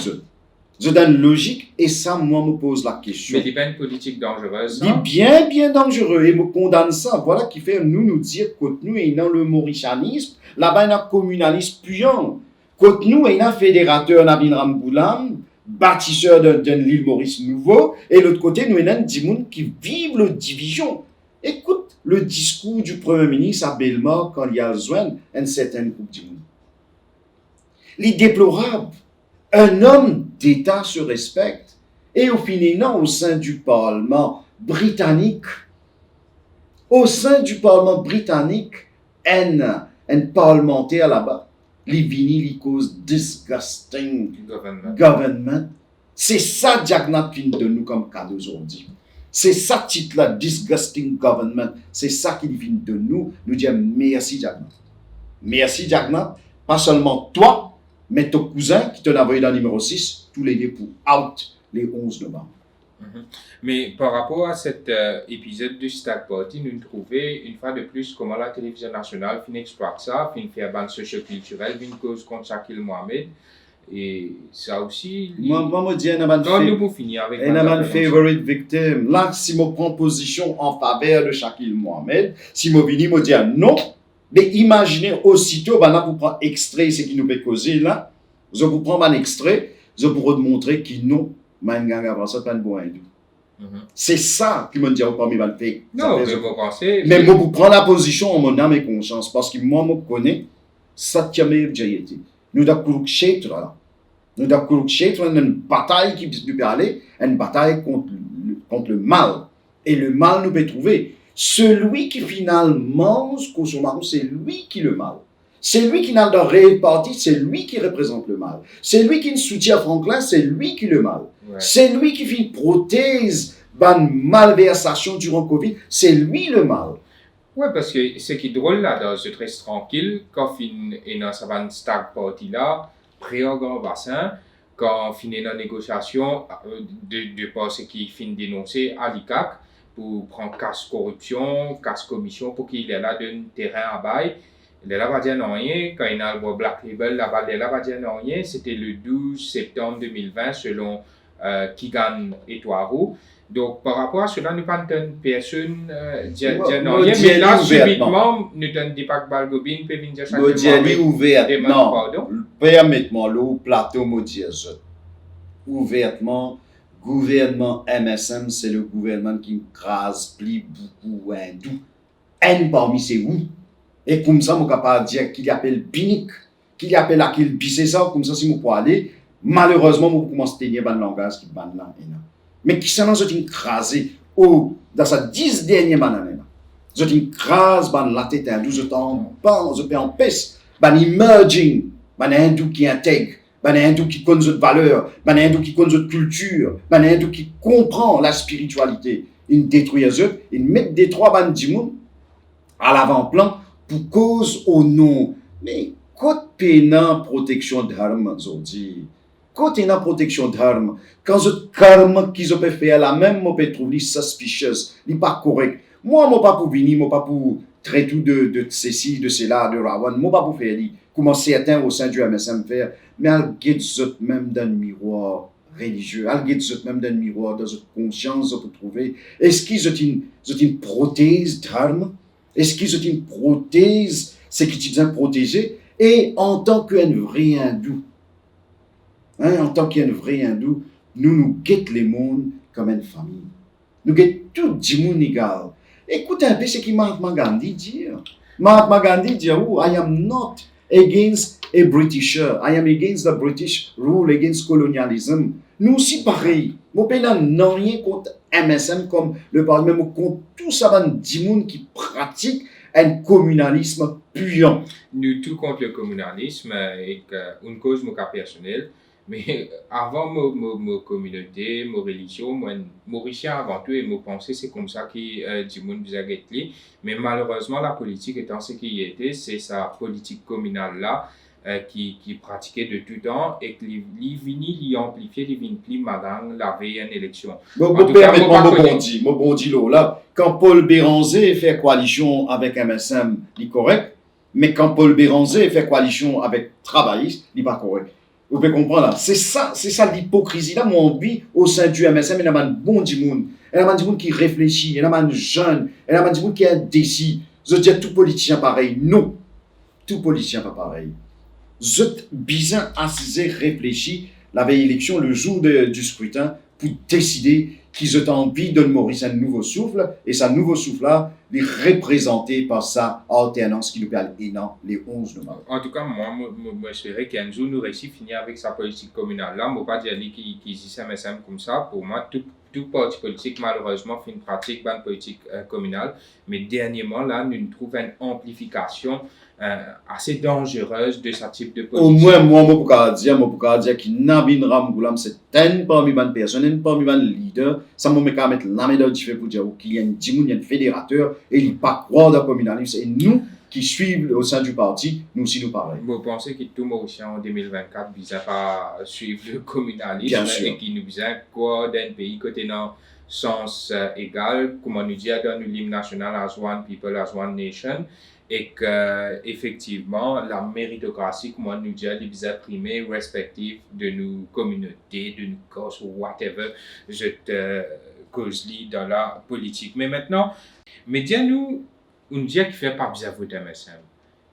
Speaker 2: je donne logique et ça moi me pose la question.
Speaker 1: Mais il n'y a pas une politique dangereuse.
Speaker 2: Il est bien dangereux et me condamne ça. Voilà qui fait nous dire que nous et dans le mauritianisme, là-bas il y a un communalisme puant. Que nous et un fédérateur Nabin Ramgoulam, bâtisseur d'un l'île Maurice nouveau, et l'autre côté nous et un Dimoun qui vivent la division. Écoute le discours du Premier ministre à Belmort quand il y a besoin d'un certain groupe Dimoun. Il est déplorable. Un homme d'État se respecte. Et au final, au sein du Parlement britannique, un parlementaire là-bas, les vini, les causes disgusting government. C'est ça Jagnat vient de nous comme cadeau aujourd'hui. C'est ça titre-là, disgusting government. C'est ça qu'il vient de nous. Nous dire merci Jagnat. Merci Jagnat. Pas seulement toi, mais ton cousin qui te l'a envoyé dans le numéro 6, tous les deux pour out les 11 novembre.
Speaker 1: Mais par rapport à cet épisode du Stag Party, nous trouvons une fois de plus comment la télévision nationale finit exploite ça, finit faire ban socio-culturel, une cause contre Shakil Mohamed. Et ça aussi.
Speaker 2: Moi, je dis,
Speaker 1: nous finir avec
Speaker 2: un favorite victim. Là, si je prends position en faveur de Shakil Mohamed, si je viens, je dis non. Mais imaginez aussitôt, là, vous prenez extrait, ce qui nous peut causer là. Je vous prends un extrait, je pourrais te montrer qu'il non, Maïngonga Passad pas un bon hindou. C'est ça qui me dit parmi le fait.
Speaker 1: Non, je vous pensez.
Speaker 2: Mais moi, vous prends la position en mon âme et conscience, parce que moi, je connais, ça tient meilleur que nous avons là. Nous avons une bataille qui peut aller, une bataille contre le mal. Et le mal nous peut trouver. Celui qui finalement, c'est lui qui le mal. C'est lui qui n'a de réel parti, c'est lui qui représente le mal. C'est lui qui soutient Franklin, c'est lui qui le mal. Ouais. C'est lui qui fait une prothèse, une malversation durant Covid, c'est lui le mal.
Speaker 1: Oui, parce que ce qui est drôle là, dans ce très tranquille, quand on est dans sa Stag Party là, pré-organ bassin, quand on est dans la négociation de ce qui finit dénoncer à l'ICAC pour prendre casse corruption, casse commission pour qu'il ait là d'un terrain à bail. Il est là va dire non rien, quand il a le Black Label, là-bas, il est là va dire non rien, c'était le 12 septembre 2020 selon Kigan et Toaro. Donc, par rapport à cela, nous pas une personne dire non rien, mais là, subitement, nous ne dit pas que Balgobin peut venir chaque fois.
Speaker 2: Ouvertement, permettez-moi, le plateau me dit ouvertement, gouvernement MSM, c'est le gouvernement qui crase plus beaucoup hindou. un parmi ces où. Et comme ça, je suis capable de dire qu'il appelle Pinique, qu'il appelle à qu'il pisse ça, comme ça, si je peux aller, malheureusement, je commence à tenir le langage qui est là. Mais qui s'en est écrasé dans ces 10 dernières années. Je écrase la tête, je peux en peste, emerging, un hindou qui intègre, un hindou qui connaît notre valeur, un hindou qui connaît notre culture, un hindou qui comprend la spiritualité. Il détruit les autres, il met des trois bandits à l'avant-plan pour cause au nom. Mais quand tu as protection d'armes, quand tu as protection d'armes, quand ce karma qu'ils ont fait la même, on peut trouver suspicious, il n'est pas correct. Moi, je ne suis pas pour venir, je ne suis pas pour traiter de ceci, de cela, de Rawan, je ne suis pas pour faire comment certains au sein du MSM faire, mais elle guide même dans le miroir religieux, elle guide même dans le miroir, dans votre conscience, vous trouver. Est-ce qu'ils ont une prothèse d'armes? Est-ce qu'ils ont une prothèse, c'est qu'ils ont protégé? Et en tant qu'un vrai hindou, en tant qu'un vrai hindou, nous guettons les mondes comme une famille. Nous guettons tout le monde égal. Écoute un peu ce que Mahatma Gandhi dit. Mahatma Gandhi dit, oh, I am not against a Britisher. I am against the British rule, against colonialism. Nous aussi pareil. Mon pays n'a rien contre MSM comme le Parlement, mais contre tout ça, des gens qui pratiquent un communalisme puant.
Speaker 1: Nous tout contre le communalisme et une cause mon cas personnel. Mais avant ma communauté, ma religion, mon richesse avant tout et mon pensée, c'est comme ça que du monde vous a guetté. Mais malheureusement, la politique étant ce qu'il était, c'est sa politique communale là qui pratiquait de tout temps et qui vini amplifier, qui vini plus madame la veille une élection.
Speaker 2: Bon, mon bondi là, quand Paul Béranger fait coalition avec MSM, il est correct, mais quand Paul Béranger fait coalition avec Travailliste, il n'est pas correct. Vous pouvez comprendre là. C'est ça l'hypocrisie. Là, mon vie au sein du MSM, il y a un bon monde. Il y a un monde qui réfléchit, il y a un jeune, il y a un monde qui est indécis. Je dis tout politicien pareil. Non. Tout politicien pas pareil. Je bien assisé, réfléchi la veille élection, le jour du scrutin, pour décider qu'ils ont envie de Maurice un nouveau souffle. Et ce nouveau souffle-là est représenté par sa alternance qui nous permet les 11 novembre.
Speaker 1: En tout cas, moi, j'espérais qu'un jour, nous réussissons à finir avec sa politique communale-là. Je ne vais pas dire qu'ils disent MSM comme ça. Pour moi, tout parti politique, malheureusement, fait une pratique de politique communale. Mais dernièrement, là, nous trouvons une amplification assez dangereuse de ce type de politique.
Speaker 2: Au moins, moi, je peux dire que Nabin Ramgoulam, c'est un parmi les personnes, un parmi les leaders. Ça me met à mettre la médaille du fait pour dire qu'il y a un fédérateur et il n'est pas croire dans le communalisme. Et nous, qui suivent au sein du parti, nous aussi nous parlons.
Speaker 1: Vous pensez que tout Mauricien en 2024 ne va pas suivre le communalisme et qu'il nous vise quoi d'un pays côté dans sens égal, comme on nous dit dans l'hymne national as one people, as one nation, et que effectivement la méritocratie, comme on nous dit, elle vise primer respective de nos communautés, de nos causes, whatever, je te cause dans la politique. Mais maintenant, médias nous on dit qu'il fait pas bien voter MSM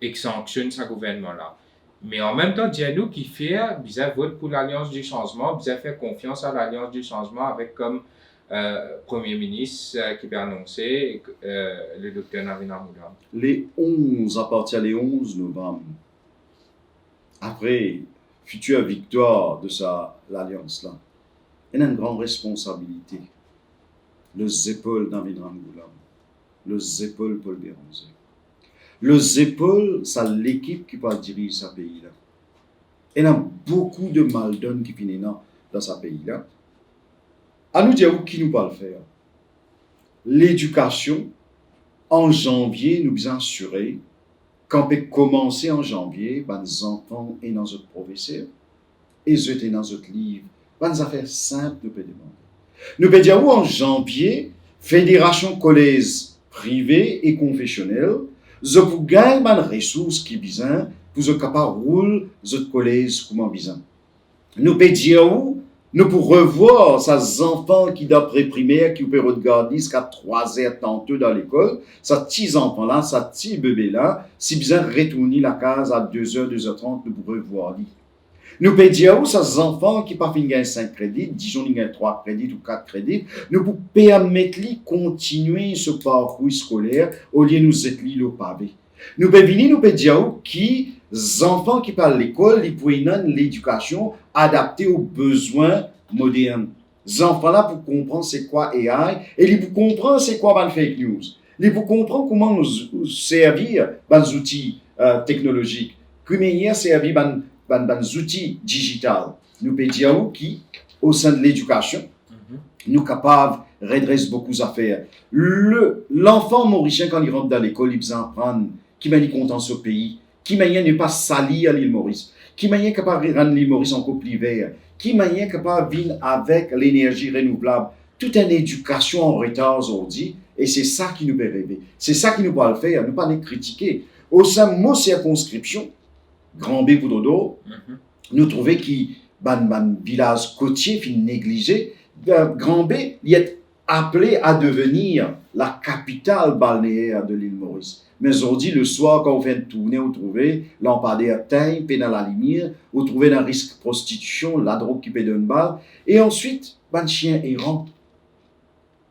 Speaker 1: et qui sanctionne ce gouvernement-là. Mais en même temps, nous qui fait bien vote pour l'Alliance du changement, bien fait confiance à l'Alliance du changement avec comme Premier ministre qui va annoncer le docteur Navina Moulam.
Speaker 2: Les 11, à partir des 11 novembre, après future victoire de l'Alliance-là, il a une grande responsabilité. Les épaules Navina Moulam. Les épaules Paul Béranger. Les épaules, c'est l'équipe qui va diriger ce pays-là. Il y a beaucoup de mal-donne qui finissent dans ce pays-là. À nous dire qui nous va le faire. L'éducation, en janvier, nous devons assurer qu'on peut commencer en janvier, les enfants et dans notre professeur, et jeter dans notre livre, les affaires simples, nous pouvons demander. Nous pouvons dire où en janvier, fédération collège privé et confessionnel, je vous gagne des ressources qui besoin pour être capable de rouler votre collège comme besoin. Nous pouvons dire où nous pouvons revoir ces enfants qui d'après primaire qui peuvent regarder jusqu'à 3 heures tantôt dans l'école, ces petits enfants-là, ces petits bébés-là, si besoin retourner la case à 2h, 2h30, nous pouvons revoir. Nous pouvons dire aux ces enfants qui pas fin 5 crédits, disons qu'ils gagnent 3 crédits ou 4 crédits, nous pouvons permettre de continuer ce parcours scolaire au lieu de nous être le pavé. Nous pouvons venir, nous pouvons dire qui les enfants qui parlent à l'école, ils peuvent avoir l'éducation adaptée aux besoins modernes. Les enfants là pour comprendre c'est quoi AI et ils pour comprendre c'est quoi les fake news. Ils pour comprendre comment nous servir les outils technologiques, comment servir les outils digitaux. Nous pouvons dire qui au sein de l'éducation, nous sommes capables de redresser beaucoup d'affaires. L'enfant mauricien quand il rentre dans l'école, il peut apprendre qui m'a content ce pays, qui m'a ne pas salir l'île Maurice, qui m'a capable de rendre l'île Maurice encore plus vert, qui m'a capable de vivre avec l'énergie renouvelable. Toute une éducation en retard aujourd'hui, et c'est ça qui nous peut rêver. C'est ça qui nous peut le faire, nous pas les critiquer. Au sein de nos circonscriptions, Grand B pour Dodo, nous trouvons que village côtier fin négligé, Grand B, il est appelé à devenir la capitale balnéaire de l'île Maurice. Mais aujourd'hui, le soir, quand on vient de tourner, vous trouvez lampadaire teint, pénal à la lumière, vous trouvez un risque de prostitution, la drogue qui peut donner une balle, et ensuite, ban chien errant.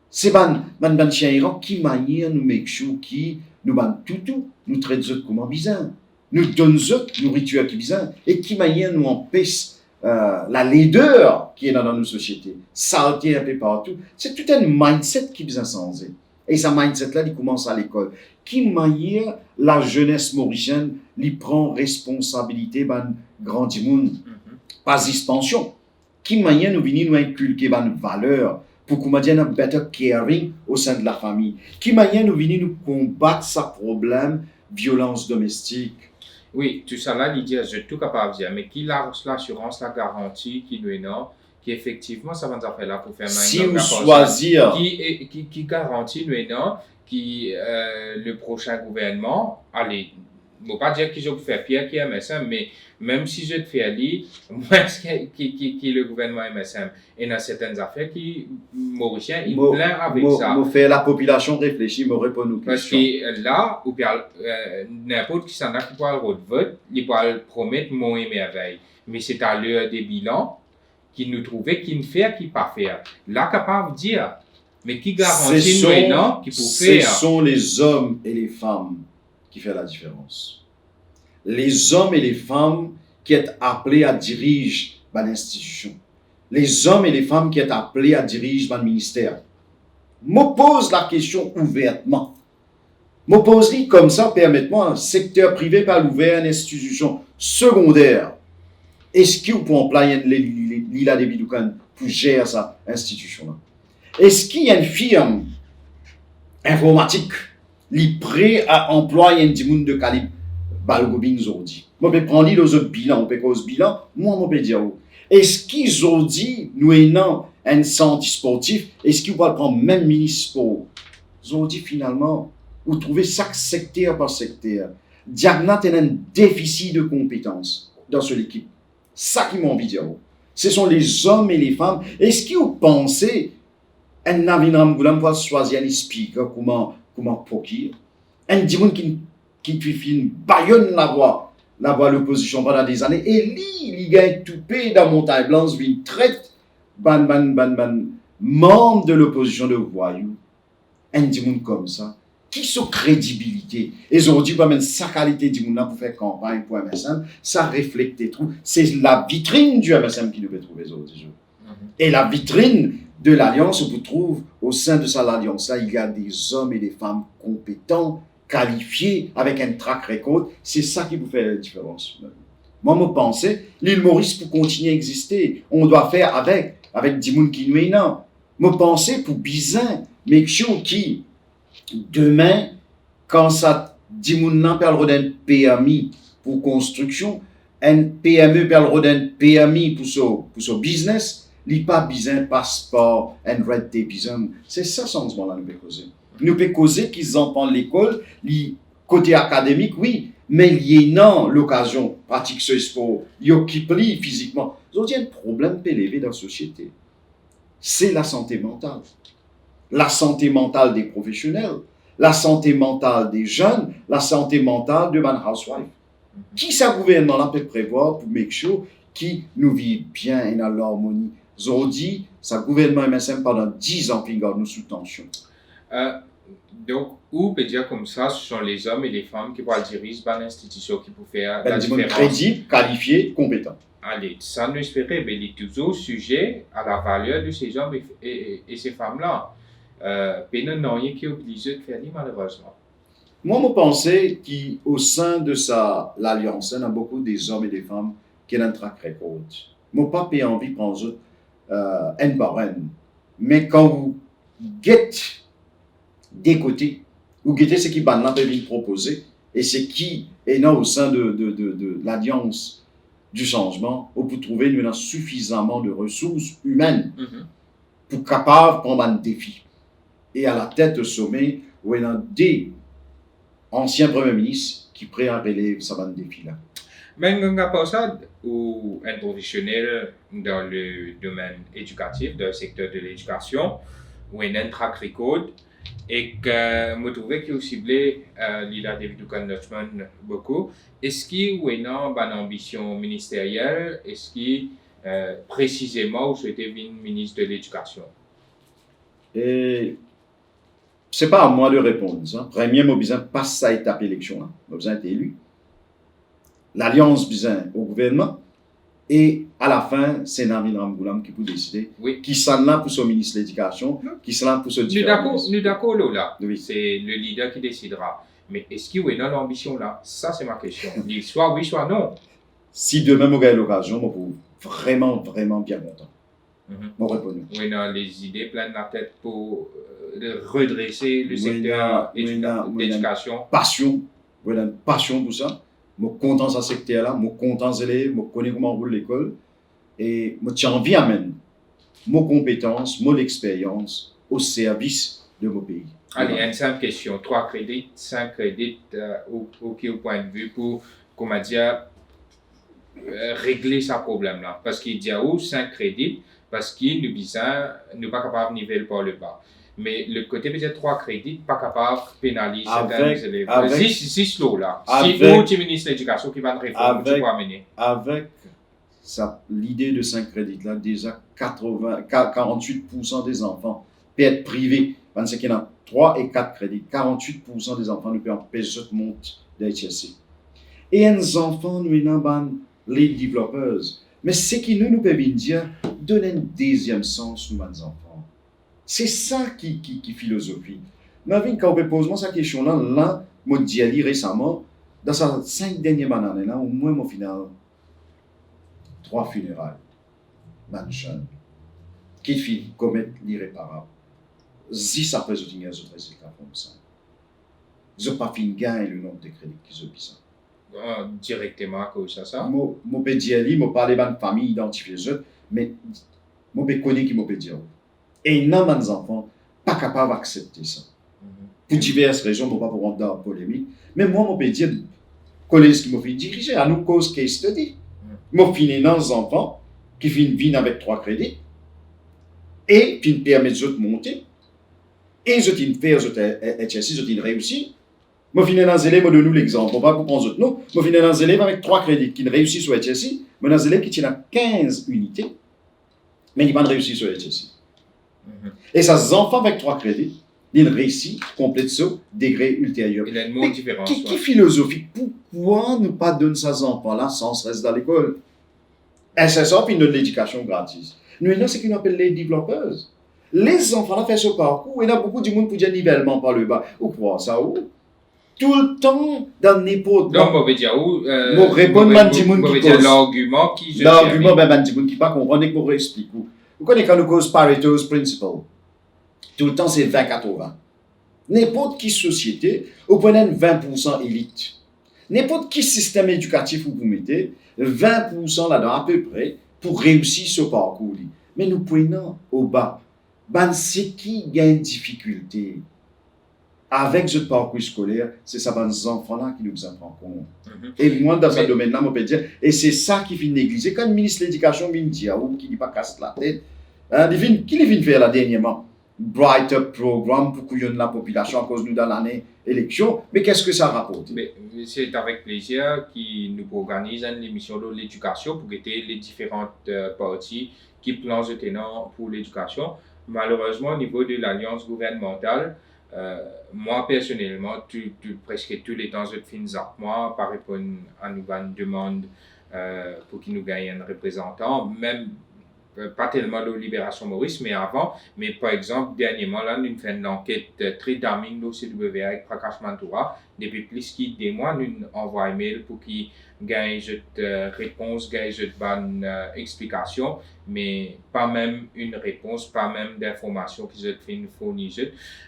Speaker 2: C'est ban chien errant qui manière nous make sure qui nous ban tout, nous traite comme bizarre, nous donne nourriture qui bizarre, et qui manière nous empêche la laideur qui est dans nos sociétés, saleté un peu partout. C'est tout un mindset qui vient changer. Et ce mindset-là, il commence à l'école. Qui manière la jeunesse mauricienne, il prend responsabilité dans grand monde, pas suspension. Qui manière nous venir nous inculquer une valeur pour qu'on ait un better caring au sein de la famille. Qui manière nous venir nous combattre ce problème violence domestique.
Speaker 1: Oui, tout ça là, Lydia, je suis tout capable de dire, mais qui l'assurance, la garantie qui nous est non, qui effectivement, ça va nous faire là pour faire
Speaker 2: si vous choisir.
Speaker 1: Qui garantit nous est non, qui le prochain gouvernement, allez, je ne veux pas dire que je vais faire pire qui est MSM, mais même si je te fais aller, moi, qui le gouvernement MSM, et dans certaines affaires qui, Mauricien, il plaint avec ça.
Speaker 2: Nous fait la population réfléchir, me répondre aux questions.
Speaker 1: Parce que là, n'importe qui s'en a qui peut le vote, il peut le promettre mon et merveille. Mais c'est à l'heure des bilans qu'il nous trouvait qui ne fait, qui ne pas faire. Là, capable de dire, mais qui garantit nous non, qui peut faire.
Speaker 2: Ce sont les hommes et les femmes qui font la différence. Les hommes et les femmes qui sont appelés à diriger l'institution. Les hommes et les femmes qui sont appelés à diriger le ministère. Me pose la question ouvertement. Me pose comme ça, permettez-moi, un secteur privé par l'ouvert une institution secondaire. Est-ce qu'il peut employer l'île de Bidoukan pour gérer cette institution-là? Est-ce qu'il y a une firme informatique qui est prête à employer un petit monde de calibre Balgobin aujourd'hui? Moi, je peux prendre les autres bilans, on peut cause bilan, moi, je peux dire, est-ce qu'ils ont dit, nous ayons un centre sportif, est-ce qu'ils vont prendre même ministre? Ils ont dit finalement, vous trouvez chaque secteur par secteur. Diagnat a un déficit de compétences dans cette équipe. Ça qui m'a envie de dire. Ce sont les hommes et les femmes. Est-ce que vous pensez, un navinam goulam va choisir un speaker, comment pokir? Un dimon qui fait une baillonne la voix l'opposition pendant des années, et il gagne tout pays dans Montagne Blanche, il traite membre de l'opposition de voyous. Un dimon comme ça, qui sont crédibilité? Et aujourd'hui, sa qualité du monde pour faire campagne pour MSM, ça reflète tout. C'est la vitrine du MSM qui nous peut trouver aujourd'hui. Et la vitrine de l'Alliance, on vous trouve au sein de cette alliance-là, il y a des hommes et des femmes compétents, qualifiés, avec un track record. C'est ça qui vous fait la différence. Moi, je pense, l'île Maurice pour continuer à exister, on doit faire avec des gens qui nous aident. Je pense pour Bizin, mais qui, demain, quand ça dit moun parle d'un PMI pour construction, un PME parle d'un PMI pour son business, li pas besoin passeport, un red tape besoin. C'est ça changement là nous peut causer. Nous peut causer qu'ils en prennent l'école, côté académique oui, mais il y a l'occasion pratique ce sport, il occupe physiquement. Ils ont un problème élevé dans la société. C'est la santé mentale. La santé mentale des professionnels, la santé mentale des jeunes, la santé mentale de man housewife. Qui ça gouvernement là peut prévoir pour make sure qui nous vit bien et dans l'harmonie. Aujourd'hui, ça gouvernement MSM pendant 10 ans qui garde nous sous tension.
Speaker 1: Donc, ou peut dire comme ça, ce sont les hommes et les femmes qui vont diriger l'institution qui peuvent faire la
Speaker 2: Du monde
Speaker 1: différence.
Speaker 2: crédible, qualifié, compétent.
Speaker 1: Allez, sans nous espérer, mais il est toujours sujet à la valeur de ces hommes et ces femmes-là. Nous n'avons rien qui est obligé de faire, malheureusement.
Speaker 2: Moi, je pense qu'au sein de l'alliance, il y a beaucoup des hommes et des femmes qui ont un track record. Moi, pas envie de prendre un par un. Mais quand vous guettez des côtés, vous guettez ce qui est proposé et ce qui est là au sein de l'alliance du changement, où vous trouvez nous suffisamment de ressources humaines pour capable prendre un défi. Et à la tête au sommet, où il y a des anciens premiers ministres qui prêt à relever ce défi-là.
Speaker 1: Mais pas ça, ou un professionnel dans le domaine éducatif, dans le secteur de l'éducation, où il y a un track record, et que je trouvais qu'il ciblé Lila David Notchman beaucoup. Est-ce qu'il y a une ambition ministérielle? Est-ce qu'il précisément vous souhaitez devenir ministre de l'Éducation?
Speaker 2: Et c'est pas à moi de répondre. Premier, je besoin de passer cette étape élection. Je besoin d'être élu. L'alliance besoin au gouvernement. Et à la fin, c'est Nabil Ramgoulam qui peut décider qui s'en là pour son ministre de l'Éducation, qui s'en là pour ce
Speaker 1: différent. Nous d'accord là.
Speaker 2: Oui.
Speaker 1: C'est le leader qui décidera. Mais est-ce qu'il y a une ambition là? Ça, c'est ma question. Soit oui, soit non.
Speaker 2: Si demain, je gagne l'occasion, je peux vraiment, vraiment bien content. Mon répondre.
Speaker 1: Oui, on a les idées pleines de la tête pour redresser le secteur d'éducation.
Speaker 2: Passion. Oui, une passion pour ça. Je suis content de ce secteur-là, je suis content des élèves, je connais comment roule l'école. Et je tiens envie à mener mes compétences, mon expérience au service de mon pays.
Speaker 1: Allez, une simple question. 3 crédits, 5 crédits, au point de vue pour, comment dire, régler ce problème-là. Parce qu'il y a 5 crédits, parce qu'il nous pas capable de niveler par le bas. Mais le côté peut-être 3 crédits, pas capable de pénaliser certains élèves. C'est slow là. Si vous, ministre de l'Éducation qui va une réforme, tu peux amener.
Speaker 2: Avec l'idée de 5 crédits là, déjà 48% des enfants peuvent être privés. Parce qu'il y a 3 et 4 crédits. 48% des enfants ne peuvent pas payer cette monte d'HSC. Et les enfants, nous avons les développeurs. Mais ce qui nous peut dire, donner un deuxième sens aux enfants. C'est ça qui philosophie. Mais quand on pose moi cette question-là, je dis récemment, dans ces 5 dernières années, au moins, au final, 3 funérailles, jeunes, qui commettent l'irréparable. Si ça peut être un autre résultat comme ça. Ils n'ont pas fini de gagner le nombre de crédits qu'ils ont besoin.
Speaker 1: Directement à cause de ça?
Speaker 2: Je peux dire, je parle de famille identifiée, mais je peux connaître qui je peux dire. Et il y a des enfants pas capables d'accepter ça. Pour diverses raisons, je ne vais pas rentrer dans la polémique. Mais moi, je peux dire, collège qui m'a fait diriger à nous cause case study. Je finis dans les enfants qui viennent avec 3 crédits et qui permettent de monter. Et je t'ai fait, HSI, je t'ai réussi. Je finis dans les élèves, je donne l'exemple. Je ne vais pas vous prendre autre nom. Je finis dans les élèves avec 3 crédits qui réussissent sur HSI. Mais dans les élèves qui tiennent 15 unités, mais qui n'ont pas réussi sur HSI. Et ces enfants avec 3 crédits, ils réussissent, complètent ce degré ultérieur.
Speaker 1: Il y a une montre différente.
Speaker 2: Qui philosophie? Pourquoi ne pas donner ces enfants-là sans stress dans l'école? Et c'est ça, puis nous donnons l'éducation gratis. Nous, c'est ce qu'on appelle les développeurs. Les enfants-là font ce parcours, et il y a beaucoup de monde pour dire nivellement par le bas. Ou quoi, ça où? Tout le temps, dans n'importe
Speaker 1: quoi. Donc, on veut dire où?
Speaker 2: On répond à des gens qui
Speaker 1: cause. L'argument qui...
Speaker 2: L'argument, ben, des gens qui ne pas comprendre et qu'on explique. Vous connaissez quand nous cause Pareto's Principle. Tout le temps, c'est 20-80. N'importe qui société, vous prenez 20% élite. N'importe qui système éducatif vous mettez, 20% là-dedans à peu près, pour réussir ce parcours. Mais nous prenons au bas. Ben, c'est qui a une difficulté avec ce parcours scolaire, c'est ça, les enfants-là qui nous en prennent compte. Et moi, dans ce domaine-là, je peux dire, et c'est ça qui fait négliger. Quand le ministre de l'Éducation me dit, qui ne dit pas casse la tête, qui vient faire là dernièrement, brighter programme pour couillonner la population à cause de nous dans l'année élection. Mais qu'est-ce que ça rapporte?
Speaker 1: Mais c'est avec plaisir qu'il nous organise une émission de l'éducation pour guetter les différentes parties qui plongent le tenant pour l'éducation. Malheureusement, au niveau de l'alliance gouvernementale, moi personnellement, presque tous les temps, je finis avec moi par répondre à une demande pour qu'il nous gagne un représentant, même pas tellement de Libération Maurice, mais avant. Mais par exemple, dernièrement, là, nous avons fait une enquête très damning au CW avec Prakash Mantoura. Depuis plus que des mois, nous envoyons un mail pour qu'il gagne une réponse, gagne une bonne explication, mais pas même une réponse, pas même d'information qu'ils ont fait fournir.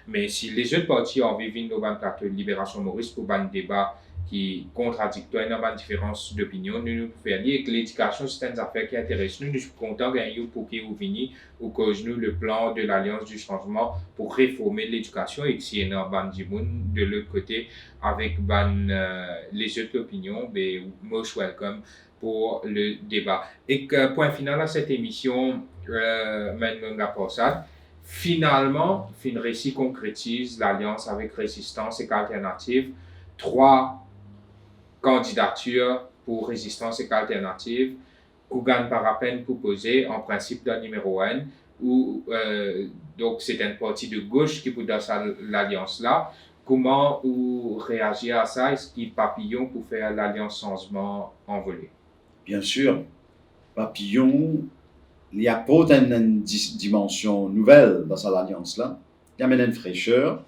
Speaker 1: Mais si les autres partis ont vécu une nouvelle plateau de Libération Maurice pour un débat qui contradictoire, dans une différence d'opinion, nous pouvons faire lier que l'éducation, c'est une affaire qui intéresse nous. Nous sommes contents de pour qu'ils viennent ou cause nous le plan de l'Alliance du changement pour réformer l'éducation et que si y a un de l'autre côté avec les autres opinions, most welcome pour le débat. Et que, point final à cette émission, finalement, fin récit concrétise l'Alliance avec Résistance et Alternative. 3 candidatures pour Résistance et Alternative, Kougan par à peine proposé en principe d'un numéro 1, où donc c'est une partie de gauche qui peut dans l'alliance là. Comment vous réagissez à ça? Est-ce qu'il y a Papillon pour faire l'alliance changement envolée?
Speaker 2: Bien sûr, Papillon, il y a pas une dimension nouvelle dans cette alliance-là. Il y a une fraîcheur.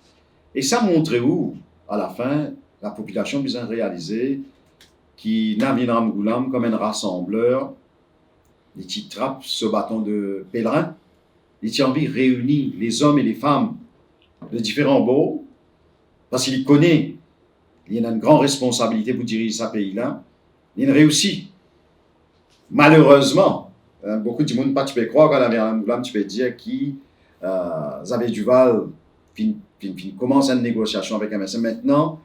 Speaker 2: Et ça montre où, à la fin, la population a besoin de réaliser qui Navin Ramgoolam comme un rassembleur, les petits trappes ce bâton de pèlerin, les petits envie réunir les hommes et les femmes de différents bords, parce qu'il connaît, il a une grande responsabilité pour diriger ce pays-là, il réussit. Malheureusement, beaucoup de monde, pas tu peux croire qu'à Navin Ramgoolam, tu peux dire qui Xavier Duval commence une négociation avec MSM maintenant.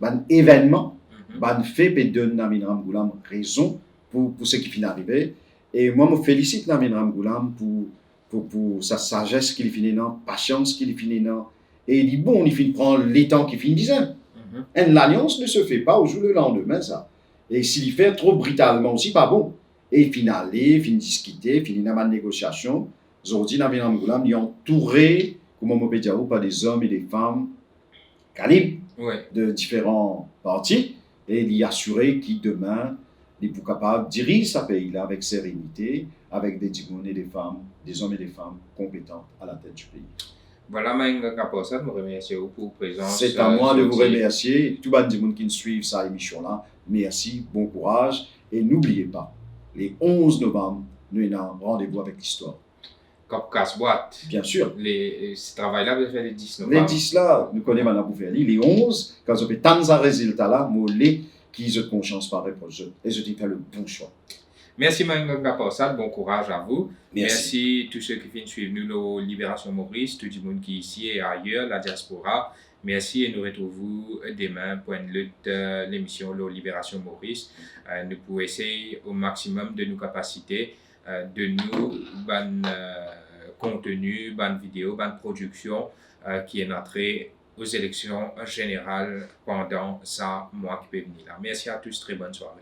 Speaker 2: Un événement, un fait peut donner Navin Ramgoolam raison pour ce qui finit d'arriver. Et moi, je félicite Navin Ramgoolam pour sa sagesse qu'il finit dans, patience qu'il finit dans. Et il dit bon, il finit prendre les temps qu'il finit disant. L'alliance ne se fait pas au jour le lendemain, ça. Et s'il fait trop brutalement aussi, pas bon. Et il finit aller, il finit discuter, il finit dans la négociation. Aujourd'hui, Navin Ramgoolam est entouré, comme on peut dire, par des hommes et des femmes calibres.
Speaker 1: Ouais.
Speaker 2: De différents partis et il y assurer qu'il demain il est capable de diriger ce pays-là avec sérénité, avec des et des femmes, des hommes et des femmes compétents à la tête du pays.
Speaker 1: Voilà, Maïnga Kaposa, je vous remercie pour votre présence.
Speaker 2: C'est à moi de vous remercier. Tout le monde qui suit cette émission-là, merci, bon courage et n'oubliez pas, les 11 novembre, nous avons rendez-vous avec l'histoire.
Speaker 1: Comme casse-boîte.
Speaker 2: Bien sûr.
Speaker 1: Ce travail-là, vous faites les 10 novembre.
Speaker 2: Les 10 là, nous connaissons Mme Bouffali. Les 11, quand vous avez tant de résultats là, vous les qui ont confiance par rapport à eux. Et je dis faire le bon choix.
Speaker 1: Merci Maïnga Kaposa, bon courage à vous.
Speaker 2: Merci
Speaker 1: tous ceux qui viennent suivre nous, la Libération Maurice, tout le monde qui est ici et ailleurs, la diaspora. Merci et nous retrouvons demain pour une lutte, l'émission La Libération Maurice. Nous pouvons essayer au maximum de nos capacités de nous, contenu, vidéo, production qui est entrée aux élections générales pendant ça mois qui peut venir là. Merci à tous, très bonne soirée.